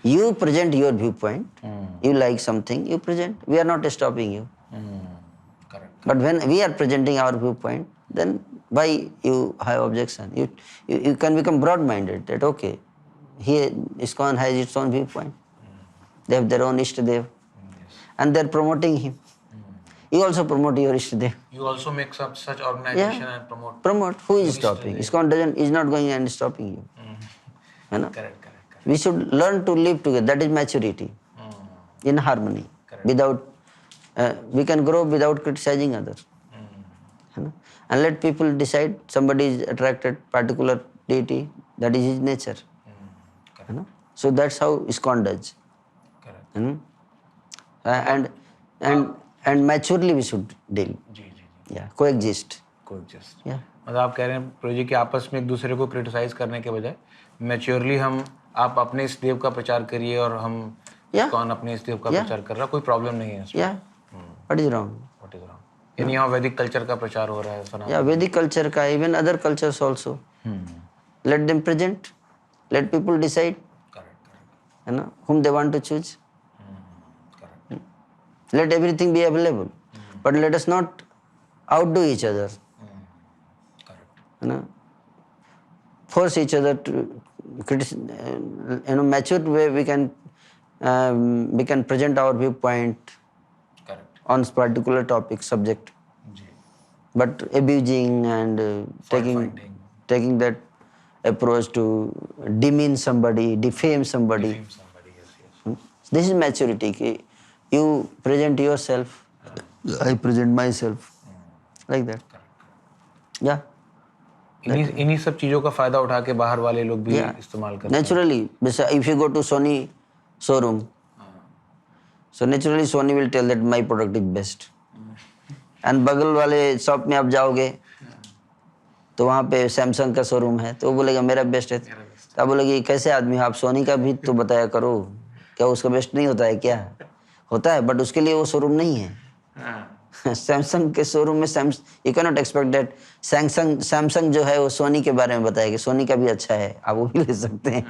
you present your viewpoint. You like something, you present. We are not stopping you. Correct. But when we are presenting our viewpoint, then why you have objection? You can become broad-minded that okay, here ISKCON has its own viewpoint. They have their own Ishtadev, and they are promoting him. You also promote your Ishtadev. You also make such organization and promote. Promote. Who is stopping? ISKCON is not going and stopping you. You know? Correct. We should learn to live together. That is maturity. In harmony. Without we can grow without criticizing others. You know? And let people decide. Somebody is attracted particular deity. That is his nature. You know? So that's how ISKCON does. Correct. You know? And maturely we should deal. जी. Yeah, coexist. Yeah. मतलब आप कह रहे हैं प्रभु जी कि आपस में एक दूसरे को क्रिटिसाइज करने के बजाय मैच्योरली आप अपने इस देव का प्रचार करिए और हम कौन अपने इस देव का प्रचार कर रहा, कोई प्रॉब्लम नहीं है इसमें। What is wrong? यानी यहाँ वैदिक कल्चर का प्रचार हो रहा है सनातन। Yeah, वैदिक कल्चर का, even other cultures also. Let them present. Let people decide. Correct. You know, whom they want to choose. Let everything be available, but let us not outdo each other. Correct. You know, force each other to criticize. In a mature way, we can we can present our viewpoint correct on particular topic subject. जी But abusing and taking that approach to demean somebody, defame somebody, somebody yes this is maturity. कि you present yourself, I present myself, like that. Yeah. इन्हीं सब चीजों का फायदा उठा के बाहर वाले लोग भी Yeah. इस्तेमाल करते हैं Naturally, if you go to Sony showroom, so naturally Sony will tell that my product is best. And बगल वाले शॉप में आप जाओगे तो वहाँ पे सैमसंग का शोरूम है तो वो बोलेगा मेरा बेस्ट है तो आप बोलेगे कैसे आदमी हो, आप सोनी का भी तो बताया करो, क्या उसका बेस्ट नहीं होता है क्या? होता है, बट उसके लिए वो शोरूम नहीं है। सैमसंग के शोरूम में you can not expect that Samsung जो है वो सोनी के बारे में बताएगा, सोनी का भी अच्छा है, आप वो भी ले सकते हैं।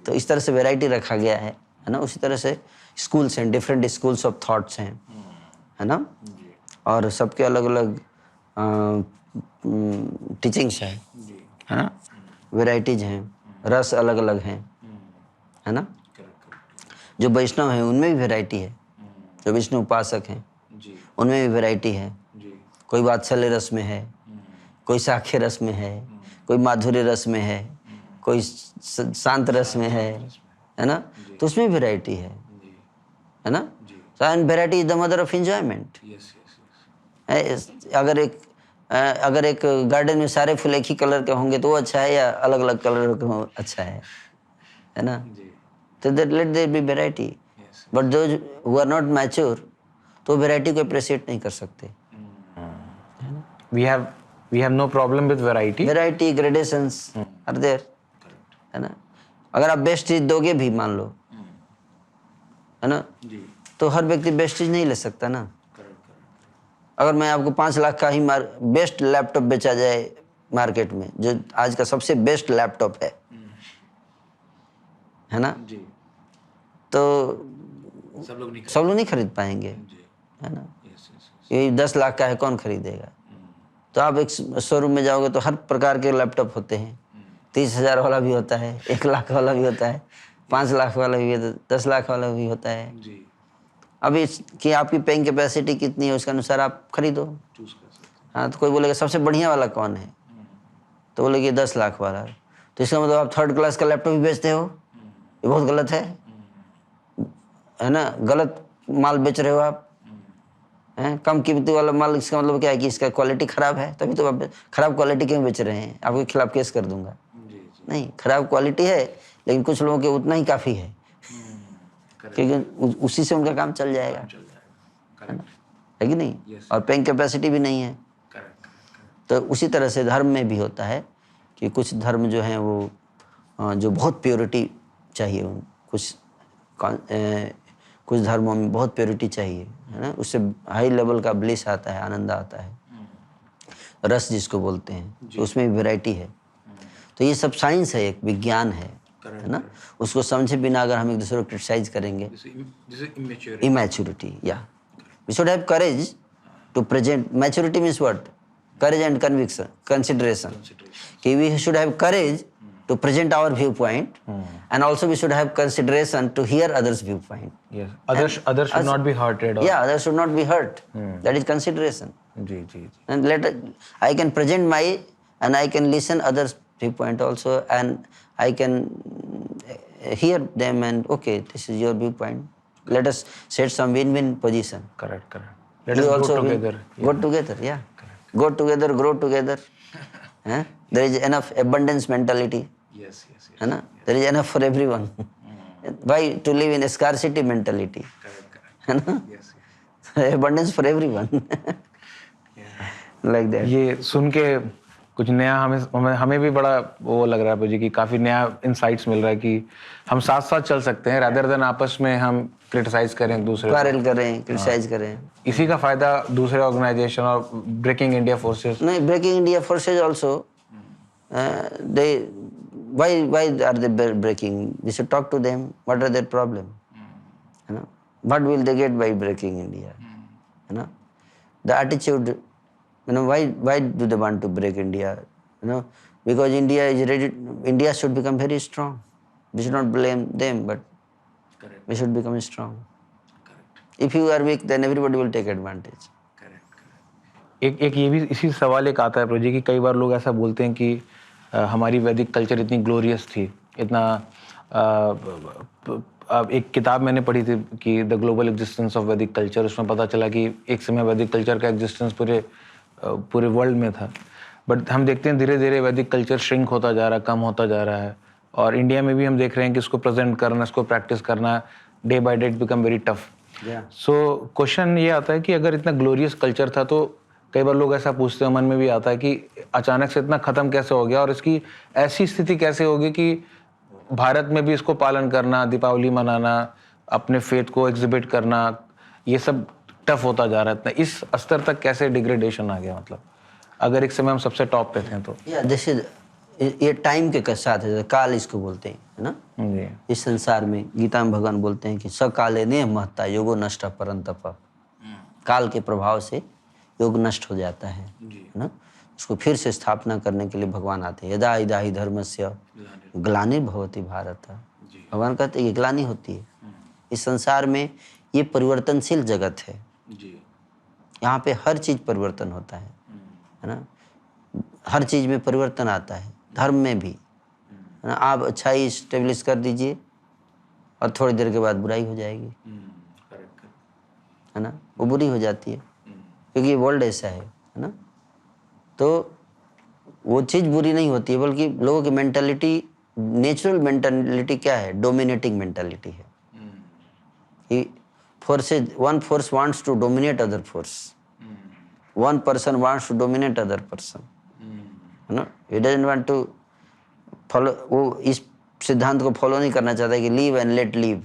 तो इस तरह से वैरायटी रखा गया है ना। उसी तरह से स्कूल्स हैं, डिफरेंट स्कूल्स ऑफ थॉट्स हैं, है ना, और सबके अलग अलग टीचिंग्स है ना, वैरायटीज हैं, रस अलग अलग हैं, है ना। जो वैष्णव हैं उनमें भी वैरायटी है, जो विष्णु उपासक हैं उनमें भी वैरायटी है। कोई वात्सल्य रस में है, कोई साख्य रस में है, कोई माधुर्य रस में है, कोई शांत रस में है ना। तो उसमें वैरायटी है ना। And variety is the mother of enjoyment. अगर एक गार्डन में सारे फूल एक ही कलर के होंगे तो वो अच्छा है, या अलग अलग कलर के हो अच्छा है ना। तो let there be variety, but those who are not mature तो वैरायटी को अप्रिशिएट नहीं कर सकते। We have no problem with variety. Variety gradations are there, है ना। अगर आप बेस्ट चीज दोगे भी मान लो, है ना, तो हर व्यक्ति बेस्ट चीज नहीं ले सकता ना। अगर मैं आपको 5 लाख का ही बेस्ट लैपटॉप बेचा जाए मार्केट में, जो आज का सबसे बेस्ट लैपटॉप है ना, तो सब लोग नहीं खरीद पाएंगे, है ना। ये 10 लाख का है, कौन खरीदेगा? तो आप एक शोरूम में जाओगे तो हर प्रकार के लैपटॉप होते हैं। 30,000 वाला भी होता है, 1 लाख वाला भी होता है, 5 लाख वाला भी होता है, 10 लाख वाला भी होता है। अभी कि आपकी पेइंग कैपेसिटी कितनी है उसके अनुसार आप खरीदो। हाँ, तो कोई बोलेगा सबसे बढ़िया वाला कौन है, तो बोलेगा 10 लाख वाला। तो इसका मतलब आप 3rd क्लास का लैपटॉप भी बेचते हो, ये बहुत गलत है ना। गलत माल बेच रहे हो आप, हैं, कम कीमती वाला माल। इसका मतलब क्या है कि इसका क्वालिटी खराब है, तभी तो आप खराब क्वालिटी क्यों बेच रहे हैं? आपके खिलाफ केस कर दूंगा। नहीं, खराब क्वालिटी है लेकिन कुछ लोगों के उतना ही काफ़ी है, क्योंकि उसी से उनका काम चल जाएगा, है कि नहीं। और पेइंग कैपेसिटी भी नहीं है। तो उसी तरह से धर्म में भी होता है कि कुछ धर्म जो हैं वो जो बहुत प्योरिटी चाहिए, कुछ धर्मों में बहुत प्योरिटी चाहिए, है ना। उससे हाई लेवल का ब्लिस आता है, आनंद आता है, रस जिसको बोलते हैं, तो उसमें भी वैरायटी है। तो ये सब साइंस है, एक विज्ञान है ना। उसको समझे बिना अगर हम एक दूसरे को क्रिटिसाइज करेंगे, इमैच्योरिटी, या we should have courage to present. Maturity means what? Courage and conviction, consideration, कि we should have courage to present our viewpoint, and also we should have consideration to hear others' viewpoint. Yes, others should not be hurted. Yeah, others should not be hurt. That is consideration. जी. And I can present my, and I can listen others' viewpoint also, and I can hear them, and okay, this is your viewpoint. Let us set some win-win position. Correct. Let us go together. Go together, yeah. Go together, grow together. There is enough abundance mentality. Yes. है ना, there is enough for everyone. Why to live in a scarcity mentality? है ना, abundance for everyone. Like that. ये सुन के कुछ नया हमें भी बड़ा वो लग रहा है जी, कि काफी नया इंसाइट्स मिल रहा है कि हम साथ साथ चल सकते हैं, रादर देन आपस में हम क्रिटिसाइज करें एक दूसरे को, क्वारल करें, क्रिटिसाइज करें। इसी का फायदा दूसरे ऑर्गेनाइजेशन और ब्रेकिंग इंडिया फोर्सेस। नहीं, breaking India forces also, they why are they breaking? We should talk to them. What are their problem? You know, what will they get by breaking India? You know, the attitude. You know, why do they want to break India? You know, because India is ready. India should become very strong. We should not blame them, but Correct. We should become strong. If you are weak, then everybody will take advantage. एक ये भी इसी सवाल एक आता है प्रभु जी कि कई बार लोग ऐसा बोलते हैं कि हमारी वैदिक कल्चर इतनी ग्लोरियस थी, इतना अब एक किताब मैंने पढ़ी थी कि द ग्लोबल एग्जिस्टेंस ऑफ वैदिक कल्चर, उसमें पता चला कि एक समय वैदिक कल्चर का एग्जिस्टेंस पूरे वर्ल्ड में था, बट हम देखते हैं धीरे धीरे वैदिक कल्चर श्रिंक होता जा रहा है, कम होता जा रहा है, और इंडिया में भी हम देख रहे हैं कि इसको प्रेजेंट करना, इसको प्रैक्टिस करना day by day it become very tough. So question ये आता है कि अगर इतना ग्लोरियस कल्चर था तो कई बार लोग ऐसा पूछते हैं, मन में भी आता है कि अचानक से इतना खत्म कैसे हो गया, और इसकी ऐसी स्थिति कैसे होगी कि भारत में भी इसको पालन करना, दीपावली मनाना, अपने फेथ को एग्जिबिट करना, ये सब टफ होता जा रहा है। इस स्तर तक कैसे डिग्रेडेशन आ गया, मतलब अगर एक समय हम सबसे टॉप पे थे तो? जैसे ये टाइम के साथ है, काल इसको बोलते हैं, है ना। जी। इस संसार में गीता में भगवान बोलते हैं कि सकाले ने महता योगो नष्ट परंतप। काल के प्रभाव से योग नष्ट हो जाता है ना। उसको फिर से स्थापना करने के लिए भगवान आते हैं। यदा इदा ही धर्मस्य ग्लानिर्भवति भारत। भगवान कहते हैं ये ग्लानि होती है। इस संसार में ये परिवर्तनशील जगत है, यहाँ पे हर चीज परिवर्तन होता है ना। हर चीज में परिवर्तन आता है, धर्म में भी, है ना। आप अच्छाई स्टेब्लिश कर दीजिए और थोड़ी देर के बाद बुराई हो जाएगी, है ना। वो बुरी हो जाती है क्योंकि ये वर्ल्ड ऐसा है ना। तो वो चीज़ बुरी नहीं होती है, बल्कि लोगों की मेंटालिटी, नेचुरल मेंटालिटी क्या है, डोमिनेटिंग मेंटालिटी है। Forces, one force wants to dominate other force, one person wants to dominate other person, है ना। He doesn't want to follow, वो इस सिद्धांत को फॉलो नहीं करना चाहता कि लीव एंड लेट लीव,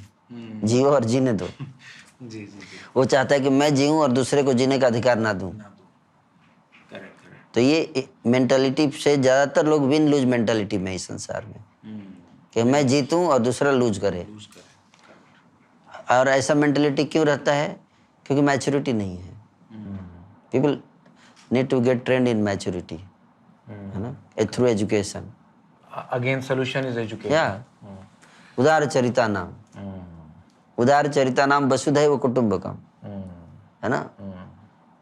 जियो और जीने दो। वो चाहता है कि मैं जीऊं और दूसरे को जीने का अधिकार ना दूं। तो ये मेंटालिटी से ज़्यादातर लोग विन लूज मेंटालिटी में इस संसार में, कि मैं जीतूं और दूसरा लूज करे। और ऐसा मेंटालिटी क्यों रहता है? क्योंकि मैच्योरिटी नहीं है। People need to get trained in maturity, है ना, through education. Again solution is education. या उदार चरिता नाम, उदार चरिता नाम वसुधैव कुटुंबकम, है ना।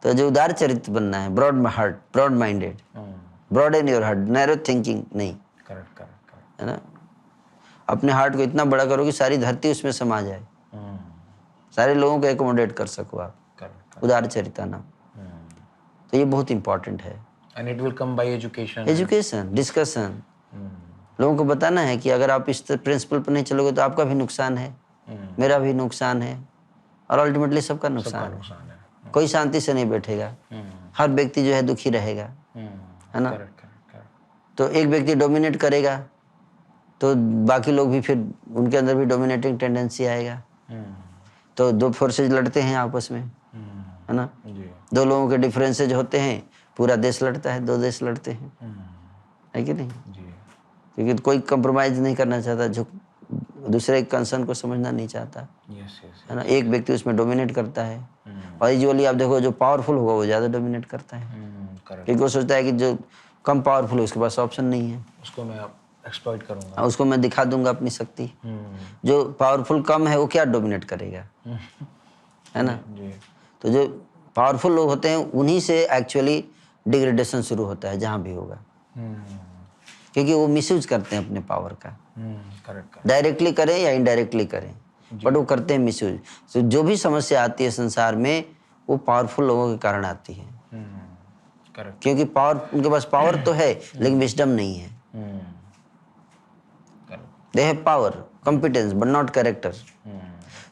तो जो उदार चरित्र बनना है, broad heart, broad minded, broad in your heart, narrow thinking नहीं, है ना। अपने हार्ट को इतना बड़ा करो कि सारी धरती उसमें समा जाए, सारे लोगों को एकोमोडेट कर सको आप। उदार चरिता नाम, तो ये बहुत इंपॉर्टेंट है। And it will come by education, education, discussion. लोगों को बताना है कि अगर आप इस प्रिंसिपल पर नहीं चलोगे तो आपका भी नुकसान है, मेरा भी नुकसान है, और अल्टीमेटली सबका नुकसान है। कोई शांति से नहीं बैठेगा, हर व्यक्ति जो है दुखी रहेगा, है ना। तो एक व्यक्ति डोमिनेट करेगा तो बाकी लोग भी, फिर उनके अंदर भी डोमिनेटिंग टेंडेंसी आएगा। तो दो फोर्सेज लड़ते हैं आपस में, है ना। दो लोगों के डिफरेंसेज होते हैं, पूरा देश लड़ता है, दो देश लड़ते हैं, है कि नहीं। क्योंकि कोई कंप्रोमाइज नहीं करना चाहता, जो दूसरे कंसर्न को समझना नहीं चाहता, है ना। एक व्यक्ति उसमें डोमिनेट करता है, और यूजुअली आप देखो जो पावरफुल होगा वो ज़्यादा डोमिनेट करता है, क्योंकि वो सोचता है कि जो कम पावरफुल है उसके पास ऑप्शन नहीं है, उसको मैं एक्सप्लॉइट करूंगा, उसको मैं दिखा दूंगा अपनी शक्ति। जो पावरफुल कम है वो क्या डोमिनेट करेगा, है ना। तो जो पावरफुल लोग होते हैं उन्हीं से एक्चुअली डिग्रेडेशन शुरू होता है, जहाँ भी होगा, क्योंकि वो मिसयूज करते हैं अपने पावर का। डायरेक्टली करें या इनडायरेक्टली करें, बट वो करते हैं मिसयूज। तो जो भी समस्या आती है संसार में वो पावरफुल लोगों के कारण आती है, क्योंकि पावर, उनके पास पावर तो है लेकिन विजडम नहीं है। They have power, competence, but not character.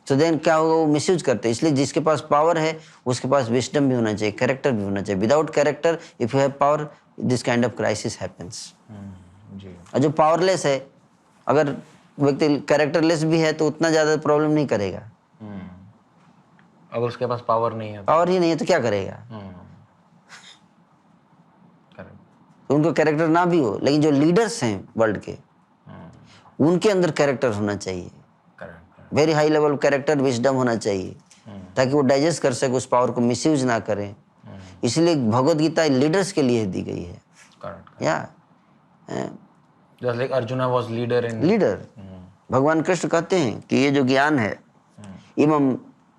तो देन क्या होगा, वो मिसयूज करते हैं। इसलिए जिसके पास पावर है उसके पास विजडम भी होना चाहिए, कैरेक्टर भी होना चाहिए। Without character, if you have power, this kind of crisis happens. और जो पावरलेस है, अगर व्यक्ति कैरेक्टरलेस भी है तो उतना ज्यादा प्रॉब्लम नहीं करेगा। अगर उसके पास पावर नहीं है, पावर ही नहीं है तो क्या करेगा। तो उनको कैरेक्टर ना भी हो, लेकिन जो लीडर्स हैं वर्ल्ड के, उनके अंदर कैरेक्टर होना चाहिए, very high level character, wisdom होना चाहिए, ताकि वो डाइजेस्ट कर सके, उस पावर को मिसयूज ना करें। इसलिए भगवद गीता लीडर्स के लिए दी गई है। या just like Arjuna was leader in leader, भगवान कृष्ण कहते हैं कि ये जो ज्ञान है, इमं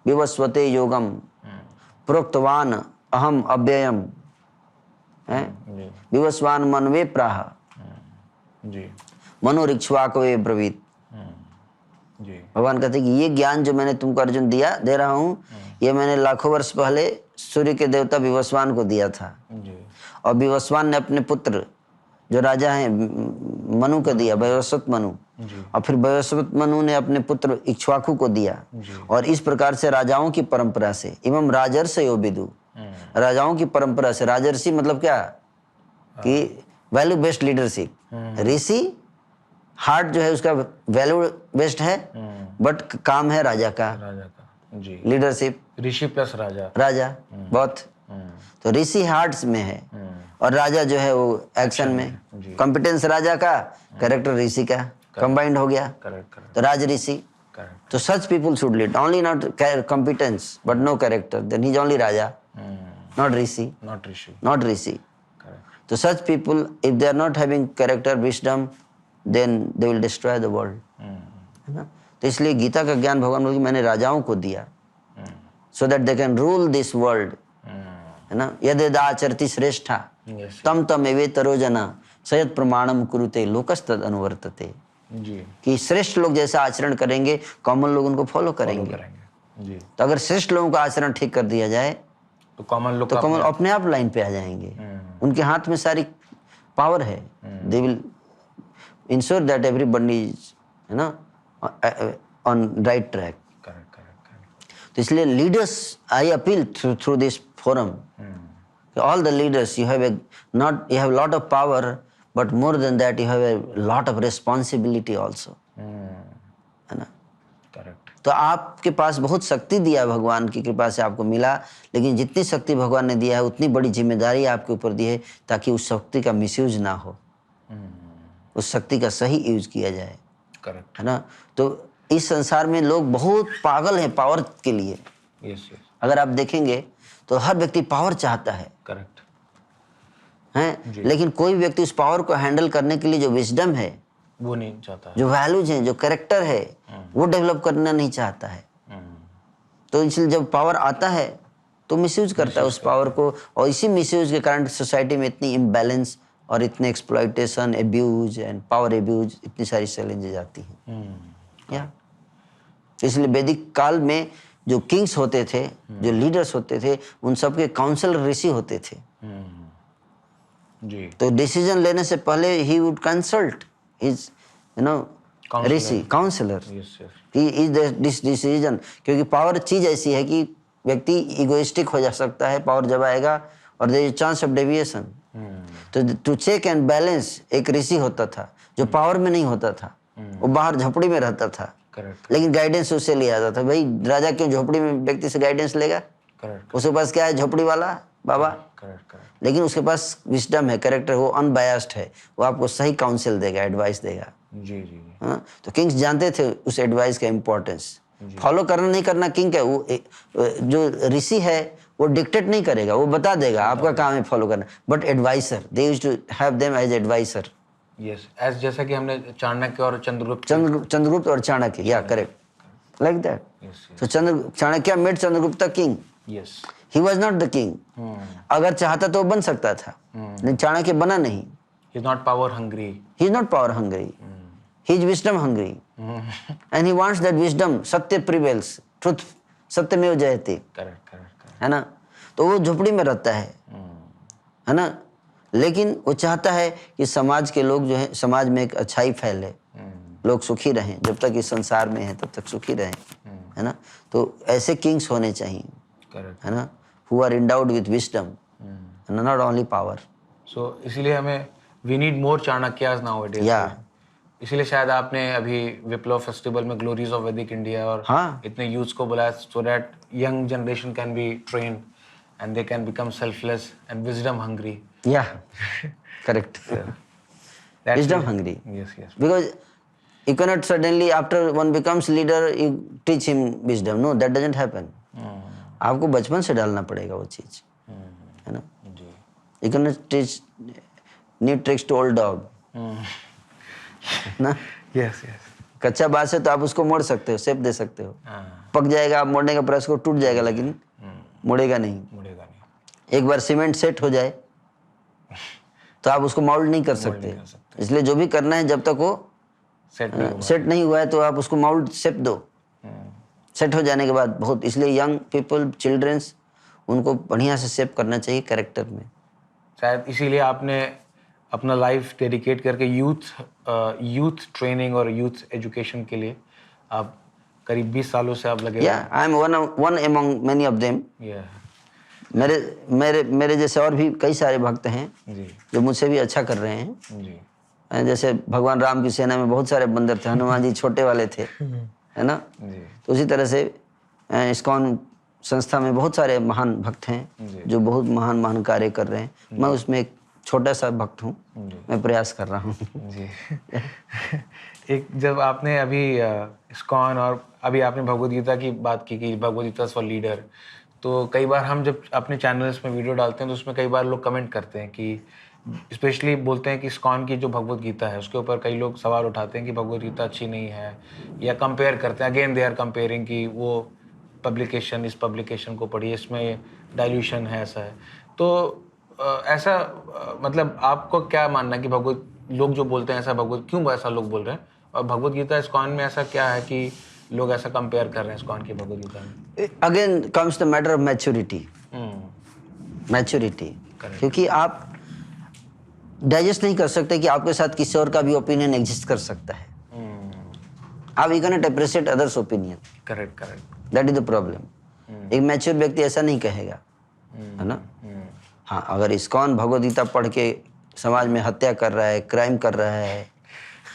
विवस्वते योगम प्रोक्तवान अहम अव्ययम है, जी विवस्वान मनवे प्राह जी मनोरिक्ष्वाकवे ब्रवीत। जी भगवान कहते हैं कि ये ज्ञान जो मैंने तुमको अर्जुन दे रहा हूँ, ये मैंने लाखों वर्ष पहले सूर्य के देवता विवस्वान को दिया था। जी और विवस्वान ने अपने पुत्र जो राजा हैं मनु को दिया, वैवस्वत मनु। जी और फिर वैवस्वत मनु ने अपने पुत्र इक्ष्वाकु को दिया। जी और इस प्रकार से राजाओं की परंपरा से, इमम राजर्षयो विदु, राजाओं की परंपरा से, राजर्षि मतलब क्या कि वैल्यू बेस्ड लीडरशिप। ऋषि हार्ट जो है उसका वैल्यू बेस्ड है, बट काम है राजा का, राजा का जी लीडरशिप, ऋषि प्लस राजा राजा बहुत। तो ऋषि हार्ट्स में है और राजा जो है वो एक्शन में। जी। कॉम्पिटेंस राजा का, कैरेक्टर ऋषि का कंबाइंड हो गया, करेक्ट करेक्ट तो राज ऋषि। करेक्ट तो such people should lead only not competence but no character, then he is only राजा, नॉट ऋषि, नॉट ऋषि नॉट ऋषि। करेक्ट तो such people, if they are not having character, wisdom, then they will destroy the world. है ना? तो इसलिए गीता का ज्ञान भगवान बोलते मैंने राजाओं को दिया, so that they can rule this world. है ना? यदेदाचरति श्रेष्ठा यस तम तमेवेतरो जना सयत प्रमाणम कुरुते लोकस्तद अनुवर्तते। जी कि श्रेष्ठ लोग जैसा आचरण करेंगे, कॉमन लोग उनको फॉलो करेंगे। करेंगे जी तो अगर श्रेष्ठ लोगों का आचरण ठीक कर दिया जाए तो कॉमन लोग तो का कॉमन अपने आप लाइन पे आ जाएंगे। उनके हाथ में सारी पावर है, they will ensure that everybody is, है ना, on right track. Correct correct correct तो इसलिए leaders, I appeal through this forum, all the leaders, you have lot of power, but more than that you have a lot of responsibility also, है ना। करेक्ट तो आपके पास बहुत शक्ति दिया भगवान की कृपा से आपको मिला, लेकिन जितनी शक्ति भगवान ने दिया है उतनी बड़ी जिम्मेदारी आपके ऊपर दी है, ताकि उस शक्ति का मिसयूज ना हो, उस शक्ति का सही यूज किया जाए, करेक्ट है ना। तो इस संसार में लोग बहुत पागल हैं पावर के लिए। यस यस अगर आप देखेंगे तो हर व्यक्ति पावर चाहता है, करेक्ट लेकिन कोई व्यक्ति उस पावर को हैंडल करने के लिए जो विजडम है, वो नहीं चाहता है जो वैल्यूज हैं, जो कैरेक्टर है, वो डेवलप करना नहीं चाहता है। तो इसलिए जब पावर आता है तो मिसयूज करता है उस पावर को, और इसी मिसयूज के कारण सोसाइटी में इतनी इम्बैलेंस और इतने exploitation, abuse and power abuse, इतनी सारी चैलेंजेस आती हैं। या इसलिए वैदिक काल में जो किंग्स होते थे, जो लीडर्स होते थे, उन सबके काउंसलर ऋषि होते थे। जी तो डिसीजन लेने से पहले ही वुड कंसल्ट हिज ऋषि, काउंसलर, यस यस कि इज दिस डिसीजन, क्योंकि पावर चीज ऐसी है कि व्यक्ति इगोइस्टिक हो जा सकता है पावर जब आएगा, और there is chance of deviation. तो टू चेक एंड बैलेंस एक ऋषि होता था जो पावर में नहीं होता था, वो बाहर झोपड़ी में रहता था, करेक्ट लेकिन गाइडेंस उससे लिया जाता था। भाई राजा क्यों झोपड़ी में व्यक्ति से गाइडेंस लेगा? करेक्ट उसके पास क्या है? झोपड़ी वाला बाबा। करेक्ट करेक्ट लेकिन उसके पास विजडम है, कैरेक्टर, वो अनबायस्ड है, वो आपको सही काउंसिल देगा, एडवाइस देगा। जी जी जी हाँ? तो किंग्स जानते थे उस एडवाइस का इम्पोर्टेंस। फॉलो करना नहीं करना किंग का, वो जो ऋषि है वो डिक्टेट नहीं करेगा, वो बता देगा आपका काम है फॉलो करना, but advisor, they used to have them as advisor. Yes as जैसा कि हमने चाणक्य और चंद्रगुप्त चंद्रगुप्त और चाणक्य, या करेक्ट, लाइक दैट। यस तो Chanakya made Chandragupta king, yes he was not the king. अगर चाहता तो बन सकता था, लेकिन चाणक्य बना नहीं। He is not power hungry He is not power hungry. He is wisdom hungry. And he wants that wisdom. सत्य prevails. Truth. सत्यमेव जयते. करेक्ट करेक्ट है ना? तो वो झोपड़ी में रहता है ना? लेकिन वो चाहता है कि समाज के लोग जो है, समाज में एक अच्छाई फैले, लोग सुखी रहें, जब तक इस संसार में है तब तक सुखी रहें, है ना? तो ऐसे किंग्स होने चाहिए, करेक्ट है ना? Who are endowed with wisdom, and not only power. So इसीलिए हमें we need more Chanakyas nowadays. या इसीलिए शायद आपने अभी विप्लव फेस्टिवल में ग्लोरीज ऑफ वैदिक इंडिया और हाँ। इतने यूथ्स को बुलाया, so that young generation can be trained and they can become selfless and wisdom hungry. Yeah, correct. Wisdom hungry. Yes yes Because you cannot suddenly, after one becomes leader, you teach him wisdom. No, that doesn't happen. आपको बचपन से डालना पड़ेगा वो चीज, है ना? जी You cannot teach new tricks to old dog. ना? यस यस कच्चा बांस है तो आप उसको मोड़ सकते हो, शेप दे सकते हो। हाँ, पक जाएगा, आप मोड़ने का प्रयास को टूट जाएगा, लेकिन मुड़ेगा नहीं। मुड़ेगा नहीं। एक बार सीमेंट सेट हो जाए तो आप उसको माउल्ड नहीं कर सकते। कर सकते। इसलिए जो भी करना है, जब तक वो सेट नहीं हुआ। सेट नहीं हुआ है तो आप उसको माउल्ड शेप दो। सेट हो जाने के बाद बहुत, इसलिए यंग पीपल, चिल्ड्रंस, उनको बढ़िया से शेप करना चाहिए कैरेक्टर में। शायद इसीलिए आपने अपना लाइफ डेडिकेट करके यूथ ट्रेनिंग और यूथ एजुकेशन के लिए आप करीब 20 सालों से आप लगे हुए या I am one among many of them. हैं। या मेरे मेरे मेरे जैसे और भी कई सारे भक्त हैं जी जो मुझसे भी अच्छा कर रहे हैं। जी जैसे भगवान राम की सेना में बहुत सारे बंदर थे, हनुमान जी छोटे वाले थे, है ना। जी तो उसी तरह से इस्कॉन संस्था में बहुत सारे महान भक्त हैं जो बहुत महान महान कार्य कर रहे हैं। मैं उसमें एक छोटा सा भक्त हूँ, मैं प्रयास कर रहा हूँ। जी एक जब आपने अभी इस्कॉन और अभी आपने भगवद गीता की बात की कि भगवद गीता फॉर लीडर, तो कई बार हम जब अपने चैनल्स में वीडियो डालते हैं तो उसमें कई बार लोग कमेंट करते हैं कि स्पेशली बोलते हैं कि इस्कॉन की जो भगवद गीता है उसके ऊपर कई लोग सवाल उठाते हैं कि भगवद गीता अच्छी नहीं है, या कंपेयर करते हैं, अगेन दे आर कंपेयरिंग कि वो पब्लिकेशन इस पब्लिकेशन को पढ़िए, इसमें डाइल्यूशन है, ऐसा है। तो ऐसा मतलब आपको क्या मानना है कि भगवद लोग जो बोलते हैं ऐसा भगवद क्यों ऐसा लोग बोल रहे हैं, और भगवद गीता इस्कॉन में ऐसा क्या है कि लोग ऐसा कंपेयर कर रहे हैं इस्कॉन की भगवद गीता में? Again comes the matter of maturity. Maturity, क्योंकि आप डाइजेस्ट नहीं कर सकते कि आपके साथ किसी और का भी ओपिनियन एग्जिस्ट कर सकता है। आप you can not appreciate others opinion. Correct correct. That is the problem. एक मैच्योर व्यक्ति ऐसा नहीं कहेगा, है ना। हाँ, अगर इस्कॉन भगवद गीता पढ़ के समाज में हत्या कर रहा है, क्राइम कर रहा है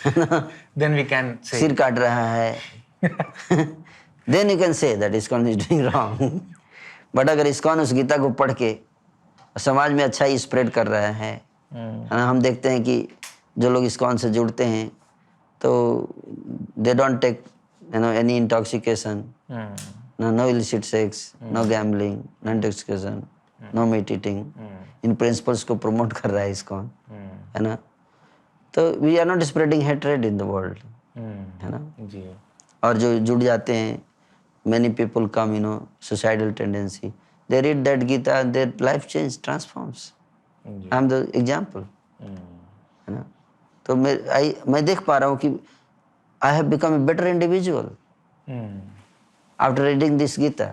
ना, देन वी कैन से सिर काट रहा है, then you can say that ISKCON is doing wrong. But अगर इस्कॉन उस गीता को पढ़ के समाज में अच्छाई स्प्रेड कर रहा है ना, हम देखते हैं कि जो लोग इस्कॉन से जुड़ते हैं तो they don't take any intoxication, no illicit sex, no gambling, no intoxication, no meat eating. इन प्रिंसिपल्स को प्रमोट कर रहा है इस्कॉन, है ना। तो we are not spreading hatred in the world, है ना। जी और जो जुड़ जाते हैं, many people come, suicidal tendency, they read that Gita, their life change transforms. I am the example, है ना। तो मैं देख पा रहा हूँ कि I have become a better individual after reading this Gita.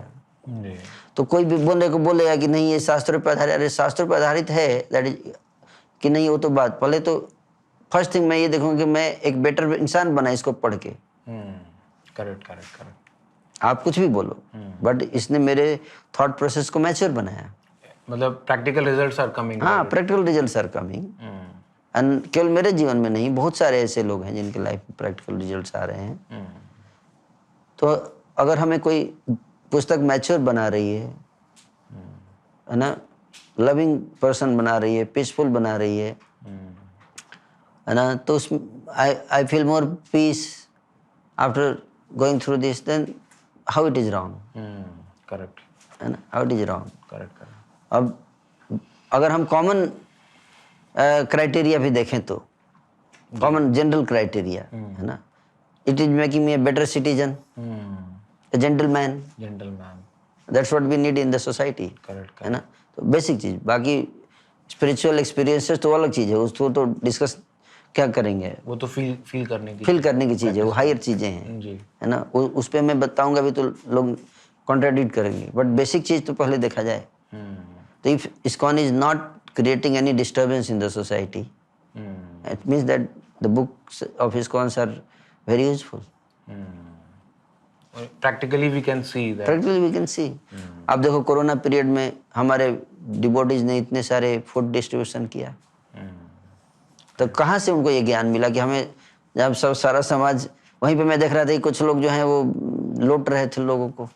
जी तो कोई भी बोलेगा कि नहीं ये शास्त्रों पर आधारित, अरे शास्त्रों पर आधारित है दैट इज कि नहीं, वो तो बात पहले तो फर्स्ट थिंग मैं ये देखूंगा कि मैं एक बेटर इंसान बना इसको पढ़ के। Correct correct correct. आप कुछ भी बोलो, बट इसने मेरे थॉट प्रोसेस को मैच्योर बनाया। मतलब प्रैक्टिकल रिजल्ट्स आर कमिंग। हाँ, practical results are coming. And केवल मेरे जीवन में नहीं, बहुत सारे ऐसे लोग हैं जिनके लाइफ में प्रैक्टिकल रिजल्ट्स आ रहे हैं। तो अगर हमें कोई पुस्तक मैच्योर बना रही है ना, लविंग पर्सन बना रही है, पीसफुल बना रही है ना, तो उसमें I feel more peace after going through this, then how it is wrong, correct, है ना, how it is wrong. Correct correct. अब अगर हम कॉमन क्राइटेरिया भी देखें तो कॉमन जनरल क्राइटेरिया, है ना, it is making me a better citizen, a gentleman, that's what we need in the society, correct है ना। तो बेसिक चीज, बाकी स्पिरिचुअल एक्सपीरियंसेस तो अलग चीज है, उसको तो डिस्कस क्या करेंगे, वो तो फील करने की चीज है, वो हायर चीजें हैं, जी है ना। उस पे मैं बताऊंगा भी तो लोग कॉन्ट्राडिक्ट करेंगे, बट बेसिक चीज तो पहले देखा जाए। तो if ISKCON is not creating any disturbance in the society, it means that the books of ISKCON's are very useful. Practically we can see that. Practically we can see. अब देखो कोरोना पीरियड में हमारे डिवोटीज ने इतने सारे फूड डिस्ट्रीब्यूशन किया, तो कहाँ से उनको ये ज्ञान मिला कि हमें, जब सब सारा समाज वहीं पे, मैं देख रहा था कि कुछ लोग जो हैं वो लूट रहे थे लोगों को,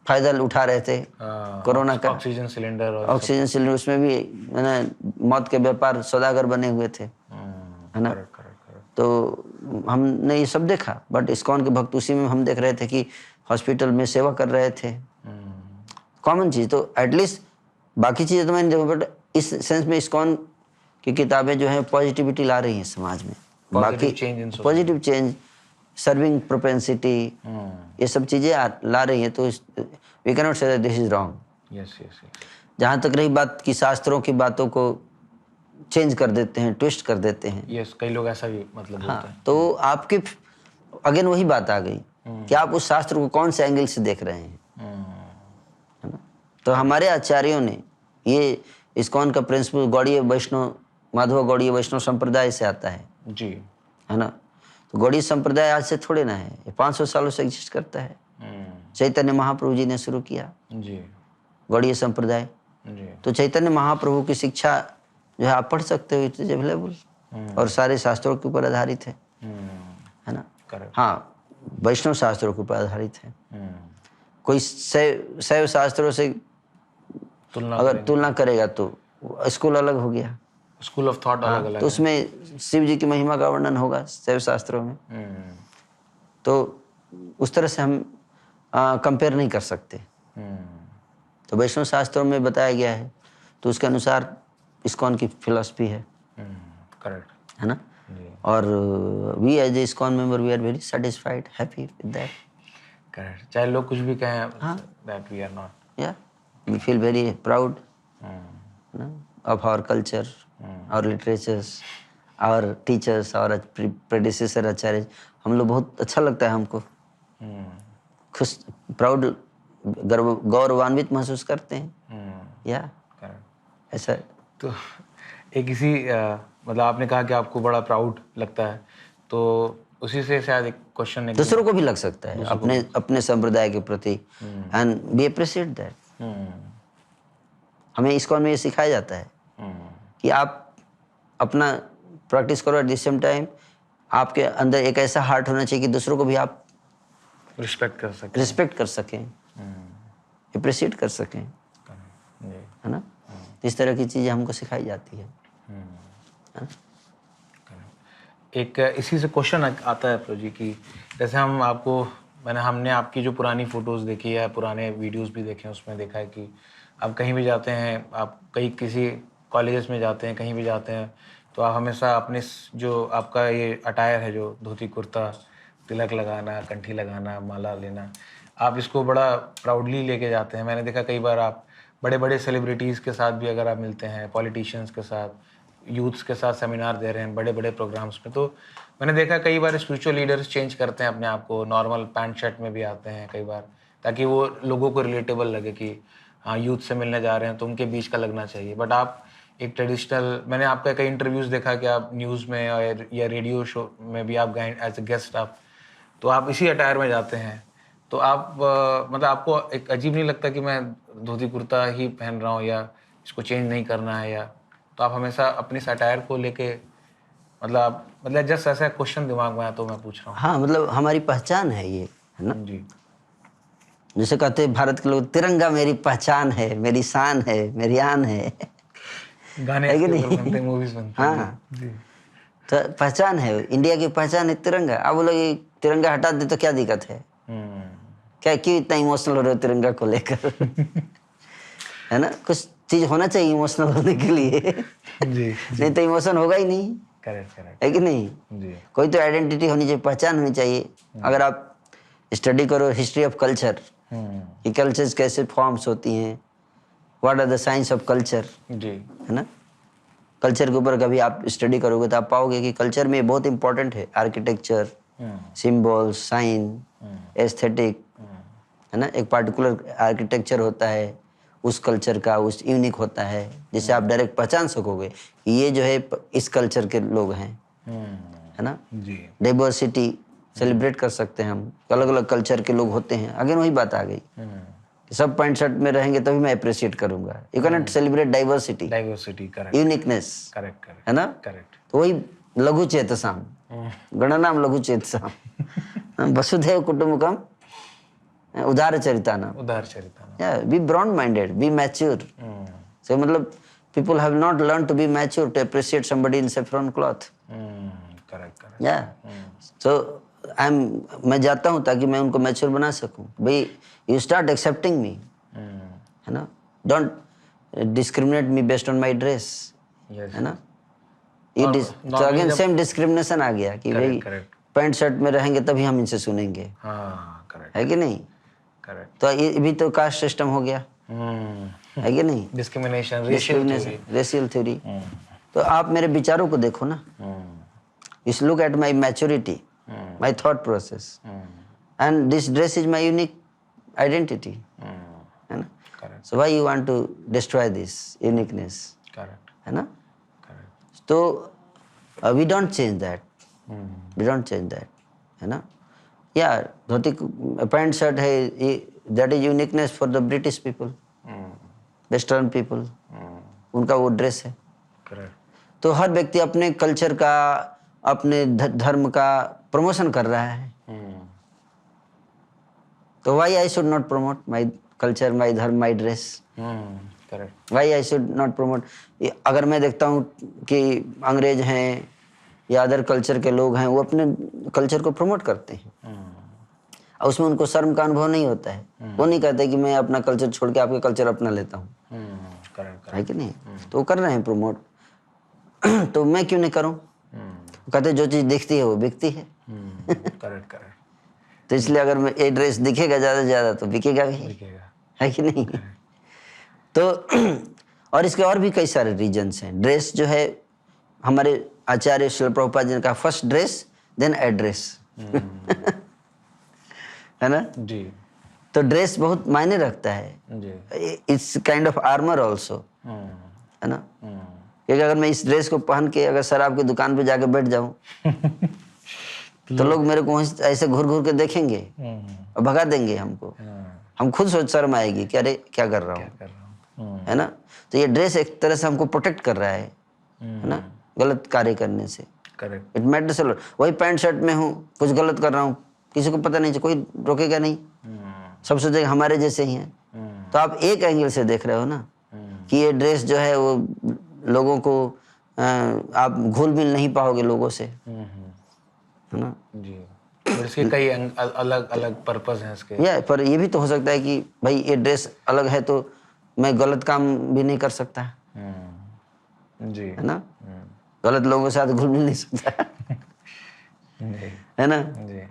फायदा उठा रहे थे कोरोना का। ऑक्सीजन सिलेंडर उसमें भी, है ना, मौत के व्यापार सौदागर बने हुए थे, है ना। तो हमने ये सब देखा, बट इस्कॉन के भक्त उसी में हम देख रहे थे कि हॉस्पिटल में सेवा कर रहे थे, कॉमन चीज। तो एटलीस्ट बाकी चीजें तो मैंने देखा, बट इस सेंस में इस्कॉन की किताबें जो है पॉजिटिविटी ला रही हैं समाज में, बाकी पॉजिटिव चेंज, सर्विंग प्रोपेंसिटी, ये सब चीजें ला रही हैं, तो we can not say that this is wrong. Yes yes yes. जहाँ तक रही बात कि शास्त्रों की बातों को चेंज कर देते हैं, ट्विस्ट कर देते हैं, यस, कई लोग ऐसा भी मतलब बोलते हैं। हाँ, तो आपके अगेन वही बात आ गई कि आप उस शास्त्र को कौन से एंगल से देख रहे हैं, है ना। तो हमारे आचार्यों ने ये इस्कॉन का प्रिंसिपल गौड़ीय वैष्णव, माधव गौड़ीय वैष्णव संप्रदाय से आता है जी। ना। तो गौड़ीय संप्रदाय आज से थोड़े ना है, ये 500 सालों से एग्जिस्ट करता है। चैतन्य महाप्रभु जी ने शुरू किया जी गौड़ीय संप्रदाय। जी। तो चैतन्य महाप्रभु की शिक्षा जो है आप पढ़ सकते हो, इट इज अवेलेबल, और सारे शास्त्रों के ऊपर आधारित है ना। करेक्ट। हाँ, वैष्णव शास्त्रों के ऊपर आधारित है। कोई शैव शास्त्रों से तुलना अगर तुलना करेगा तो स्कूल अलग हो गया, स्कूल ऑफ थॉट अलग अलग तो उसमें शिव जी की महिमा का वर्णन होगा शैव शास्त्रों में। तो उस तरह से हम कंपेयर नहीं कर सकते। तो वैष्णव शास्त्रों में बताया गया है, तो उसके अनुसार इस्कॉन की फिलॉसफी है, करेक्ट है ना। और we as a ISKCON member we are very satisfied, happy with that. Correct. चाहे लोग कुछ भी कहें, दैट वी आर नॉट। या we feel very proud of our culture, our literatures, our teachers, our predecessor acharya. हम लोग बहुत अच्छा लगता है हमको, खुश, प्राउड, गौरवान्वित महसूस करते हैं। या करेक्ट। ऐसा तो एक इसी मतलब आपने कहा कि आपको बड़ा प्राउड लगता है, तो उसी से शायद एक क्वेश्चन दूसरों को भी लग सकता है अपने संप्रदाय के प्रति, एंड वी अप्रिशिएट दैट। हमें इस्कॉन में ये सिखाया जाता है कि आप अपना प्रैक्टिस करो, एट द सेम टाइम आपके अंदर एक ऐसा हार्ट होना चाहिए कि दूसरों को भी आप रिस्पेक्ट कर सकें, अप्रिशिएट कर सकें, है ना। इस तरह की चीजें हमको सिखाई जाती है। एक इसी से क्वेश्चन आता है प्रभु जी की, जैसे हमने आपकी जो पुरानी फोटोज देखी है, पुराने वीडियोस भी देखे हैं, उसमें देखा है कि आप कहीं भी जाते हैं, आप किसी कॉलेजेस में जाते हैं, कहीं भी जाते हैं, तो आप हमेशा अपने जो आपका ये अटायर है, जो धोती कुर्ता, तिलक लगाना, कंठी लगाना, माला लेना, आप इसको बड़ा प्राउडली लेके जाते हैं। मैंने देखा कई बार आप बड़े बड़े सेलिब्रिटीज़ के साथ भी अगर आप मिलते हैं, पॉलिटिशियंस के साथ, यूथ्स के साथ सेमिनार दे रहे हैं बड़े बड़े प्रोग्राम्स में, तो मैंने देखा कई बार स्पिरिचुअल लीडर्स चेंज करते हैं अपने आप को, नॉर्मल पैंट शर्ट में भी आते हैं कई बार, ताकि वो लोगों को रिलेटेबल लगे कि हाँ यूथ से मिलने जा रहे हैं तो उनके बीच का लगना चाहिए। बट आप एक ट्रेडिशनल, मैंने आपका कई इंटरव्यूज़ देखा कि आप न्यूज़ में या रेडियो शो में भी आप गए एज ए गेस्ट, आप तो आप इसी अटायर में जाते हैं, तो आप मतलब आपको एक अजीब नहीं लगता कि मैं धोती कुर्ता ही पहन रहा हूँ या इसको चेंज नहीं करना है, या तो आप हमेशा अपनी अटायर को लेके मतलब जस्ट ऐसा क्वेश्चन दिमाग में आया तो मैं पूछ रहा हूँ। हाँ, मतलब हमारी पहचान है ये, है ना जी। जैसे कहते हैं भारत के लोग, तिरंगा मेरी पहचान है, मेरी शान है, मेरी आन है, गाने है कि नहीं? बनते हैं, मूवीज बनते हैं। हाँ, जी। तो पहचान है, इंडिया की पहचान है तिरंगा। अब वो लोग तिरंगा हटा दे तो क्या दिक्कत है? क्या क्यों इतना इमोशनल हो रहे हो तिरंगा को लेकर? है ना, कुछ चीज होना चाहिए इमोशनल होने के लिए। जी। नहीं तो इमोशन होगा ही नहीं, करेक्ट। है कि नहीं? जी। कोई तो आइडेंटिटी होनी चाहिए, पहचान होनी चाहिए। अगर आप स्टडी करो हिस्ट्री ऑफ कल्चर, कि कल्चर्स कैसे फॉर्म्स होती हैं, what are the science of culture, जी। है ना। कल्चर के ऊपर कभी आप स्टडी करोगे तो आप पाओगे कि कल्चर में बहुत इंपॉर्टेंट है आर्किटेक्चर, सिंबल्स, साइन, एस्थेटिक, है ना। एक पार्टिकुलर आर्किटेक्चर होता है उस कल्चर का, उस यूनिक होता है, जिसे आप डायरेक्ट पहचान सकोगे कि ये जो है इस कल्चर के लोग हैं, है ना। जी। डाइवर्सिटी सेलिब्रेट कर सकते हैं हम, अलग अलग कल्चर के लोग होते हैं। अगेन वही बात आ गई कि सब पैंट शर्ट में रहेंगे तभी मैं अप्रिशिएट करूंगा। You can not celebrate diversity, correct, uniqueness, correct, है ना। करेक्ट। तो वही लघु चेतसाम, गणनाम लघु चेतसाम, वसुधैव कुटुंबकम उदार चरितानाम, be broad minded, be mature. So मतलब people have not learned to be mature to appreciate somebody in saffron cloth. Correct. Yeah. So मैं जाता हूँ ताकि मैं उनको मैच्योर बना सकूं। भाई you start accepting me, है ना। Don't discriminate me based on my dress, है ना। तो अगेन सेम डिस्क्रिमिनेशन आ गया कि भाई पैंट शर्ट में रहेंगे तभी हम इनसे सुनेंगे, हाँ करेक्ट है कि नहीं? करेक्ट तो ये भी तो कास्ट सिस्टम हो गया, है कि नहीं? Discrimination racial theory racial theory. तो आप मेरे विचारों को देखो ना, इस look at my maturity, my thought process, and this dress is my unique identity, है ना? Correct so why you want to destroy this uniqueness, correct है ना? करेक्ट तो we don't change that, we don't change that, है ना? या धोती पैंट शर्ट है, that is uniqueness for the British people, western people, उनका वो ड्रेस है। करेक्ट तो हर व्यक्ति अपने कल्चर का, अपने धर्म का प्रमोशन कर रहा है। तो why I should not promote my culture, my dharma, my dress? Correct why I should not promote? अगर मैं देखता हूँ कि अंग्रेज हैं या अदर कल्चर के लोग हैं, वो अपने कल्चर को प्रमोट करते हैं और उसमें उनको शर्म का अनुभव नहीं होता है। वो नहीं कहते कि मैं अपना कल्चर छोड़ के आपका कल्चर अपना लेता हूँ, करेक्ट है कि नहीं? तो वो कर रहे हैं प्रमोट, तो मैं क्यों नहीं करूँ? वो कहते जो चीज़ दिखती है वो बिकती है। करेक्ट करेक्ट तो इसलिए अगर मैं ये ड्रेस दिखेगा ज़्यादा से ज़्यादा तो बिकेगा भी, दिखेगा है कि नहीं? तो और इसके और भी कई सारे रीजंस हैं। ड्रेस जो है, हमारे आचार्य श्रील प्रभुपाद जी ने कहा फर्स्ट ड्रेस देन एड्रेस, है ना? जी तो ड्रेस बहुत मायने रखता है, जी it's kind of armour also, है ना? क्योंकि अगर मैं इस ड्रेस को पहन के अगर शराब की दुकान पे जाके बैठ जाऊं तो लोग मेरे को ऐसे घूर घूर के देखेंगे और भगा देंगे हमको। हम खुद सोच शर्म आएगी कि अरे क्या कर रहा हूँ, कर रहा हूँ है ना? तो ये ड्रेस एक तरह से हमको प्रोटेक्ट कर रहा है ना, गलत कार्य करने से। Correct it matters a lot. वही पैंट शर्ट में हूँ, कुछ गलत कर रहा हूँ, किसी को पता नहीं, कोई रोकेगा नहीं, सब सोचेगा हमारे जैसे ही हैं। तो आप एक एंगल से देख रहे हो ना कि ये ड्रेस जो है वो लोगों को आप घुल मिल नहीं पाओगे लोगों से, है ना? जी और इसके कई अलग अलग पर्पस हैं इसके। या पर ये भी तो हो सकता है कि भाई ये ड्रेस अलग है तो मैं गलत काम भी नहीं कर सकता, जी है ना? गलत लोगों के साथ घुल मिल नहीं सकता, जी है ना? जी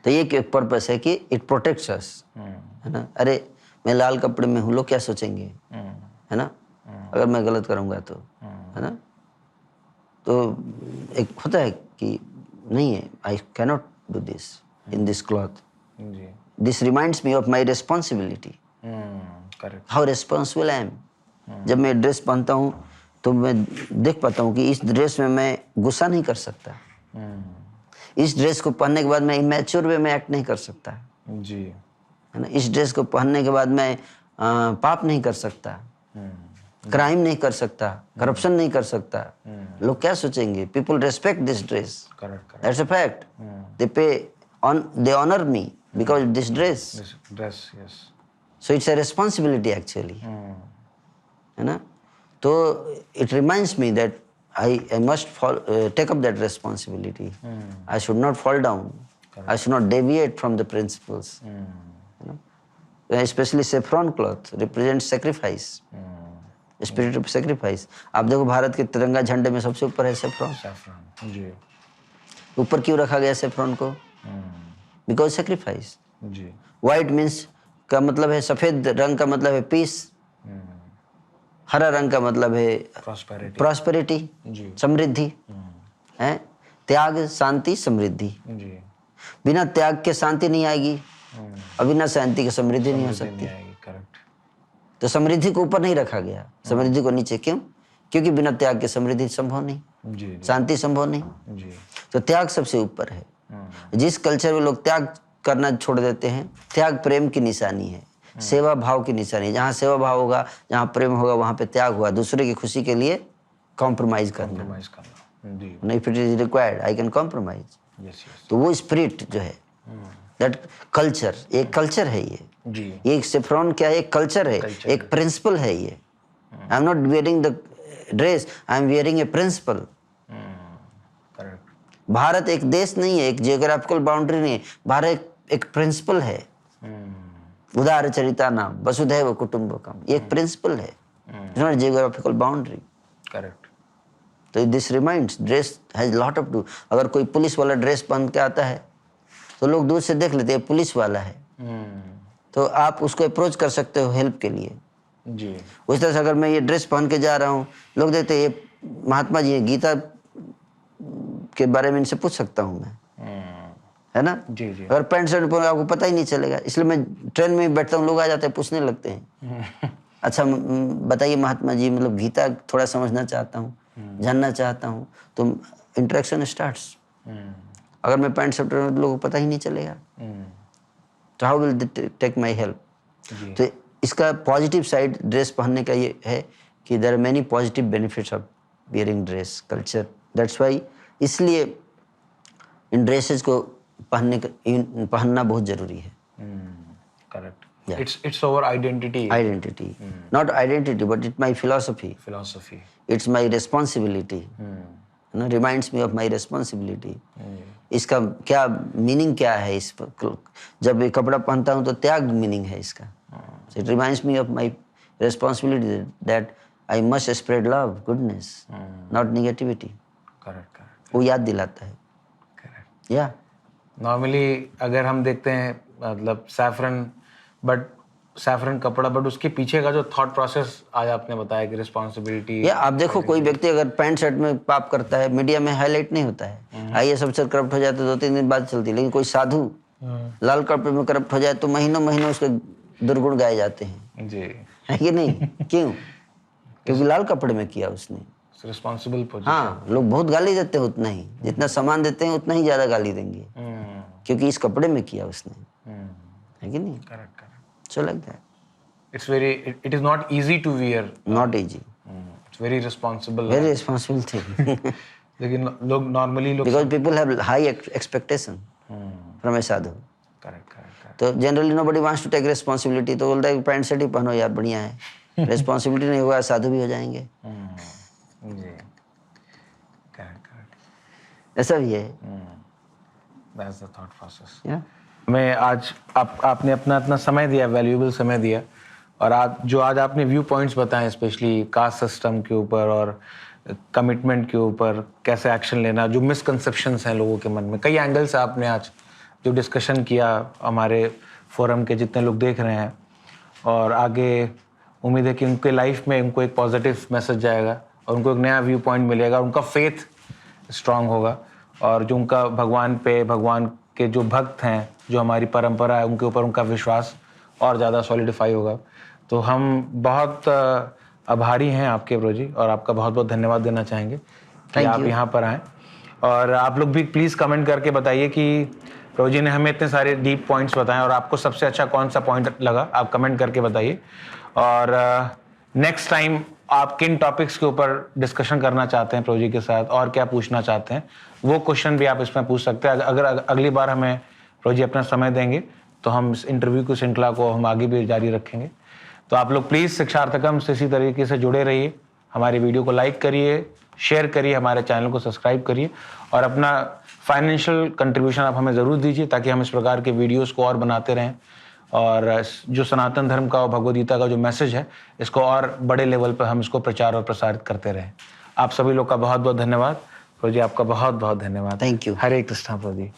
तो ये एक पर्पस है कि इट प्रोटेक्ट्स अस, है ना? अरे मैं लाल कपड़े में हूँ, लोग क्या सोचेंगे, है ना? अगर मैं गलत करूँगा तो, है ना? तो एक होता है कि नहीं है, I can not do this in this cloth, जी this reminds me of my responsibility, correct how responsible I am. जब मैं ड्रेस पहनता हूँ तो मैं देख पाता हूँ कि इस ड्रेस में मैं गुस्सा नहीं कर सकता, इस ड्रेस को पहनने के बाद मैं इमेच्योर वे में एक्ट नहीं कर सकता, जी है ना? इस ड्रेस को पहनने के बाद मैं पाप नहीं कर सकता, क्राइम नहीं कर सकता, करप्शन नहीं कर सकता। लोग क्या सोचेंगे? People respect this dress, correct correct that's a fact. They honour me because this dress, dress yes so it's a responsibility actually, है ना? तो it reminds me that I must take up that responsibility, I should not fall down, I should not deviate from the principles, है ना? Specially saffron cloth represent sacrifice, spirit of sacrifice. आप देखो भारत के तिरंगा झंडे में सबसे ऊपर है सेफ्रॉन। सैफरन जी ऊपर क्यों रखा गया सेफ्रॉन को? Because sacrifice. जी वाइट मीन्स का मतलब है, सफेद रंग का मतलब है पीस, हरा रंग का मतलब है प्रॉस्पेरिटी प्रॉस्पेरिटी, जी समृद्धि, है त्याग, शांति, समृद्धि। जी बिना त्याग के शांति नहीं आएगी और बिना शांति के समृद्धि नहीं हो सकती। नहीं आएगी करेक्ट तो समृद्धि को ऊपर नहीं रखा गया, समृद्धि को नीचे। क्यों? क्योंकि बिना त्याग के समृद्धि संभव नहीं, जी शांति संभव नहीं। जी तो त्याग सबसे ऊपर है। जिस कल्चर में लोग त्याग करना छोड़ देते हैं, त्याग प्रेम की निशानी है, सेवा भाव की निशानी है। जहाँ सेवा भाव होगा, जहाँ प्रेम होगा, वहाँ पे त्याग हुआ। दूसरे की खुशी के लिए कॉम्प्रोमाइज करना, कॉम्प्रोमाइज करना जी नहीं, if it is required I can compromise. Yes yes तो वो स्पिरिट जो है, दैट कल्चर, एक कल्चर है जी ये एक सेफ्रॉन क्या है? एक कल्चर है, एक प्रिंसिपल है ये। I am not wearing the dress, I am wearing a principle. Correct Bharat एक देश नहीं है, एक जियोग्राफिकल बाउंड्री नहीं है, भारत एक प्रिंसिपल है। उदार चरिता नाम वसुधैव कुटुंबकम, ये एक प्रिंसिपल है, नॉट जियोग्राफिकल बाउंड्री। करेक्ट तो this reminds dress has lot of to. अगर कोई पुलिस वाला ड्रेस पहन के आता है तो लोग दूर से देख लेते हैं पुलिस वाला है, तो आप उसको अप्रोच कर सकते हो हेल्प के लिए। जी। उस तरह से अगर मैं ये ड्रेस पहन के जा रहा हूँ, लोग देखते हैं ये महात्मा जी हैं, गीता के बारे में इनसे पूछ सकता हूँ मैं, है ना। जी जी। अगर पैंट शर्ट पहन आपको पता ही नहीं चलेगा, इसलिए मैं ट्रेन में बैठता हूँ, लोग आ जाते हैं पूछने लगते हैं अच्छा बताइए महात्मा जी, मतलब गीता थोड़ा समझना चाहता हूँ, जानना चाहता हूँ, तो इंटरेक्शन स्टार्ट्स। अगर मैं पैंट शर्ट पहन तो लोगों को पता ही नहीं चलेगा, तो how will they take my help. तो इसका पॉजिटिव साइड ड्रेस पहनने का ये है कि there are many positive benefits of wearing dress culture. That's why इसलिए इन ड्रेसेस को पहनना बहुत जरूरी है। Correct. Yeah. It's our identity. Identity, not identity, but it's my philosophy. Philosophy. It's my responsibility. You know, reminds me of my responsibility. इसका क्या मीनिंग क्या है इस जब ये कपड़ा पहनता हूँ तो त्याग मीनिंग है इसका। So it reminds me of my responsibility that I must spread love, goodness, not negativity. Correct. वो याद दिलाता है। Correct. या नॉर्मली अगर हम देखते हैं मतलब सैफरन कपड़ा, बट उसके पीछे का जो थॉट प्रोसेस आज आपने बताया कि रिस्पॉन्सिबिलिटी। या आप देखो कोई व्यक्ति अगर पैंट शर्ट में पाप करता है, मीडिया में हाईलाइट नहीं होता है, IAS अफसर करप्ट हो जाए तो 2-3 दिन बाद चलती है, लेकिन कोई साधु लाल कपड़े में करप्ट हो जाए तो महीनों महीनों उसके दुर्गुण गाए जाते हैं जी। है कि नहीं। क्यों? क्योंकि लाल कपड़े में किया उसने। Responsible position. हाँ, लोग बहुत गाली देते हैं, उतना ही जितना सामान देते हैं उतना ही ज्यादा गाली देंगे, क्योंकि इस कपड़े में किया उसने, है कि नहीं। Correct. So like that. It is not easy to wear. Not easy. It's very responsible. Very responsible thing. लेकिन लोग normally Because people have high expectation from a sadhu. Correct. तो generally nobody wants to take responsibility, तो बोलता है पैंट शर्ट ही पहनो यार, बढ़िया है। रिस्पॉन्सिबिलिटी नहीं होगा साधु भी हो जाएंगे। जी। करेक्ट। ऐसा भी है। That's the thought process. Yeah. मैं आज आपने अपना इतना समय दिया, वैल्यूएबल समय दिया, और आज आपने व्यू पॉइंट्स बताए, स्पेशली कास्ट सिस्टम के ऊपर और कमिटमेंट के ऊपर कैसे एक्शन लेना, जो मिसकंसेप्शंस हैं लोगों के मन में, कई एंगल से आपने आज जो डिस्कशन किया हमारे फोरम के जितने लोग देख रहे हैं, और आगे उम्मीद है कि उनके लाइफ में उनको एक पॉजिटिव मैसेज जाएगा और उनको एक नया व्यू पॉइंट मिलेगा, उनका फेथ स्ट्रांग होगा, और जो उनका भगवान के जो भक्त हैं, जो हमारी परंपरा है, उनके ऊपर उनका विश्वास और ज़्यादा सॉलिडिफाई होगा। तो हम बहुत आभारी हैं आपके प्रो जी, और आपका बहुत बहुत धन्यवाद देना चाहेंगे कि आप यहाँ पर आएँ। और आप लोग भी प्लीज़ कमेंट करके बताइए कि प्रो जी ने हमें इतने सारे डीप पॉइंट्स बताएं और आपको सबसे अच्छा कौन सा पॉइंट लगा, आप कमेंट करके बताइए। और नेक्स्ट टाइम आप किन टॉपिक्स के ऊपर डिस्कशन करना चाहते हैं प्रो जी के साथ, और क्या पूछना चाहते हैं, वो क्वेश्चन भी आप इसमें पूछ सकते हैं। अगर अगली बार हमें प्रो जी अपना समय देंगे तो हम इस इंटरव्यू की श्रृंखला को हम आगे भी जारी रखेंगे। तो आप लोग प्लीज़ शिक्षार्थकम से इसी तरीके से जुड़े रहिए, हमारी वीडियो को लाइक करिए, शेयर करिए, हमारे चैनल को सब्सक्राइब करिए, और अपना फाइनेंशियल कंट्रीब्यूशन आप हमें ज़रूर दीजिए, ताकि हम इस प्रकार के वीडियोज़ को और बनाते रहें, और जो सनातन धर्म का और भगवद गीता का जो मैसेज है, इसको और बड़े लेवल पर हम इसको प्रचार और प्रसारित करते रहें। आप सभी लोग का बहुत बहुत धन्यवाद प्रो जी, आपका बहुत बहुत धन्यवाद। Thank you. हरे कृष्णा प्रो जी।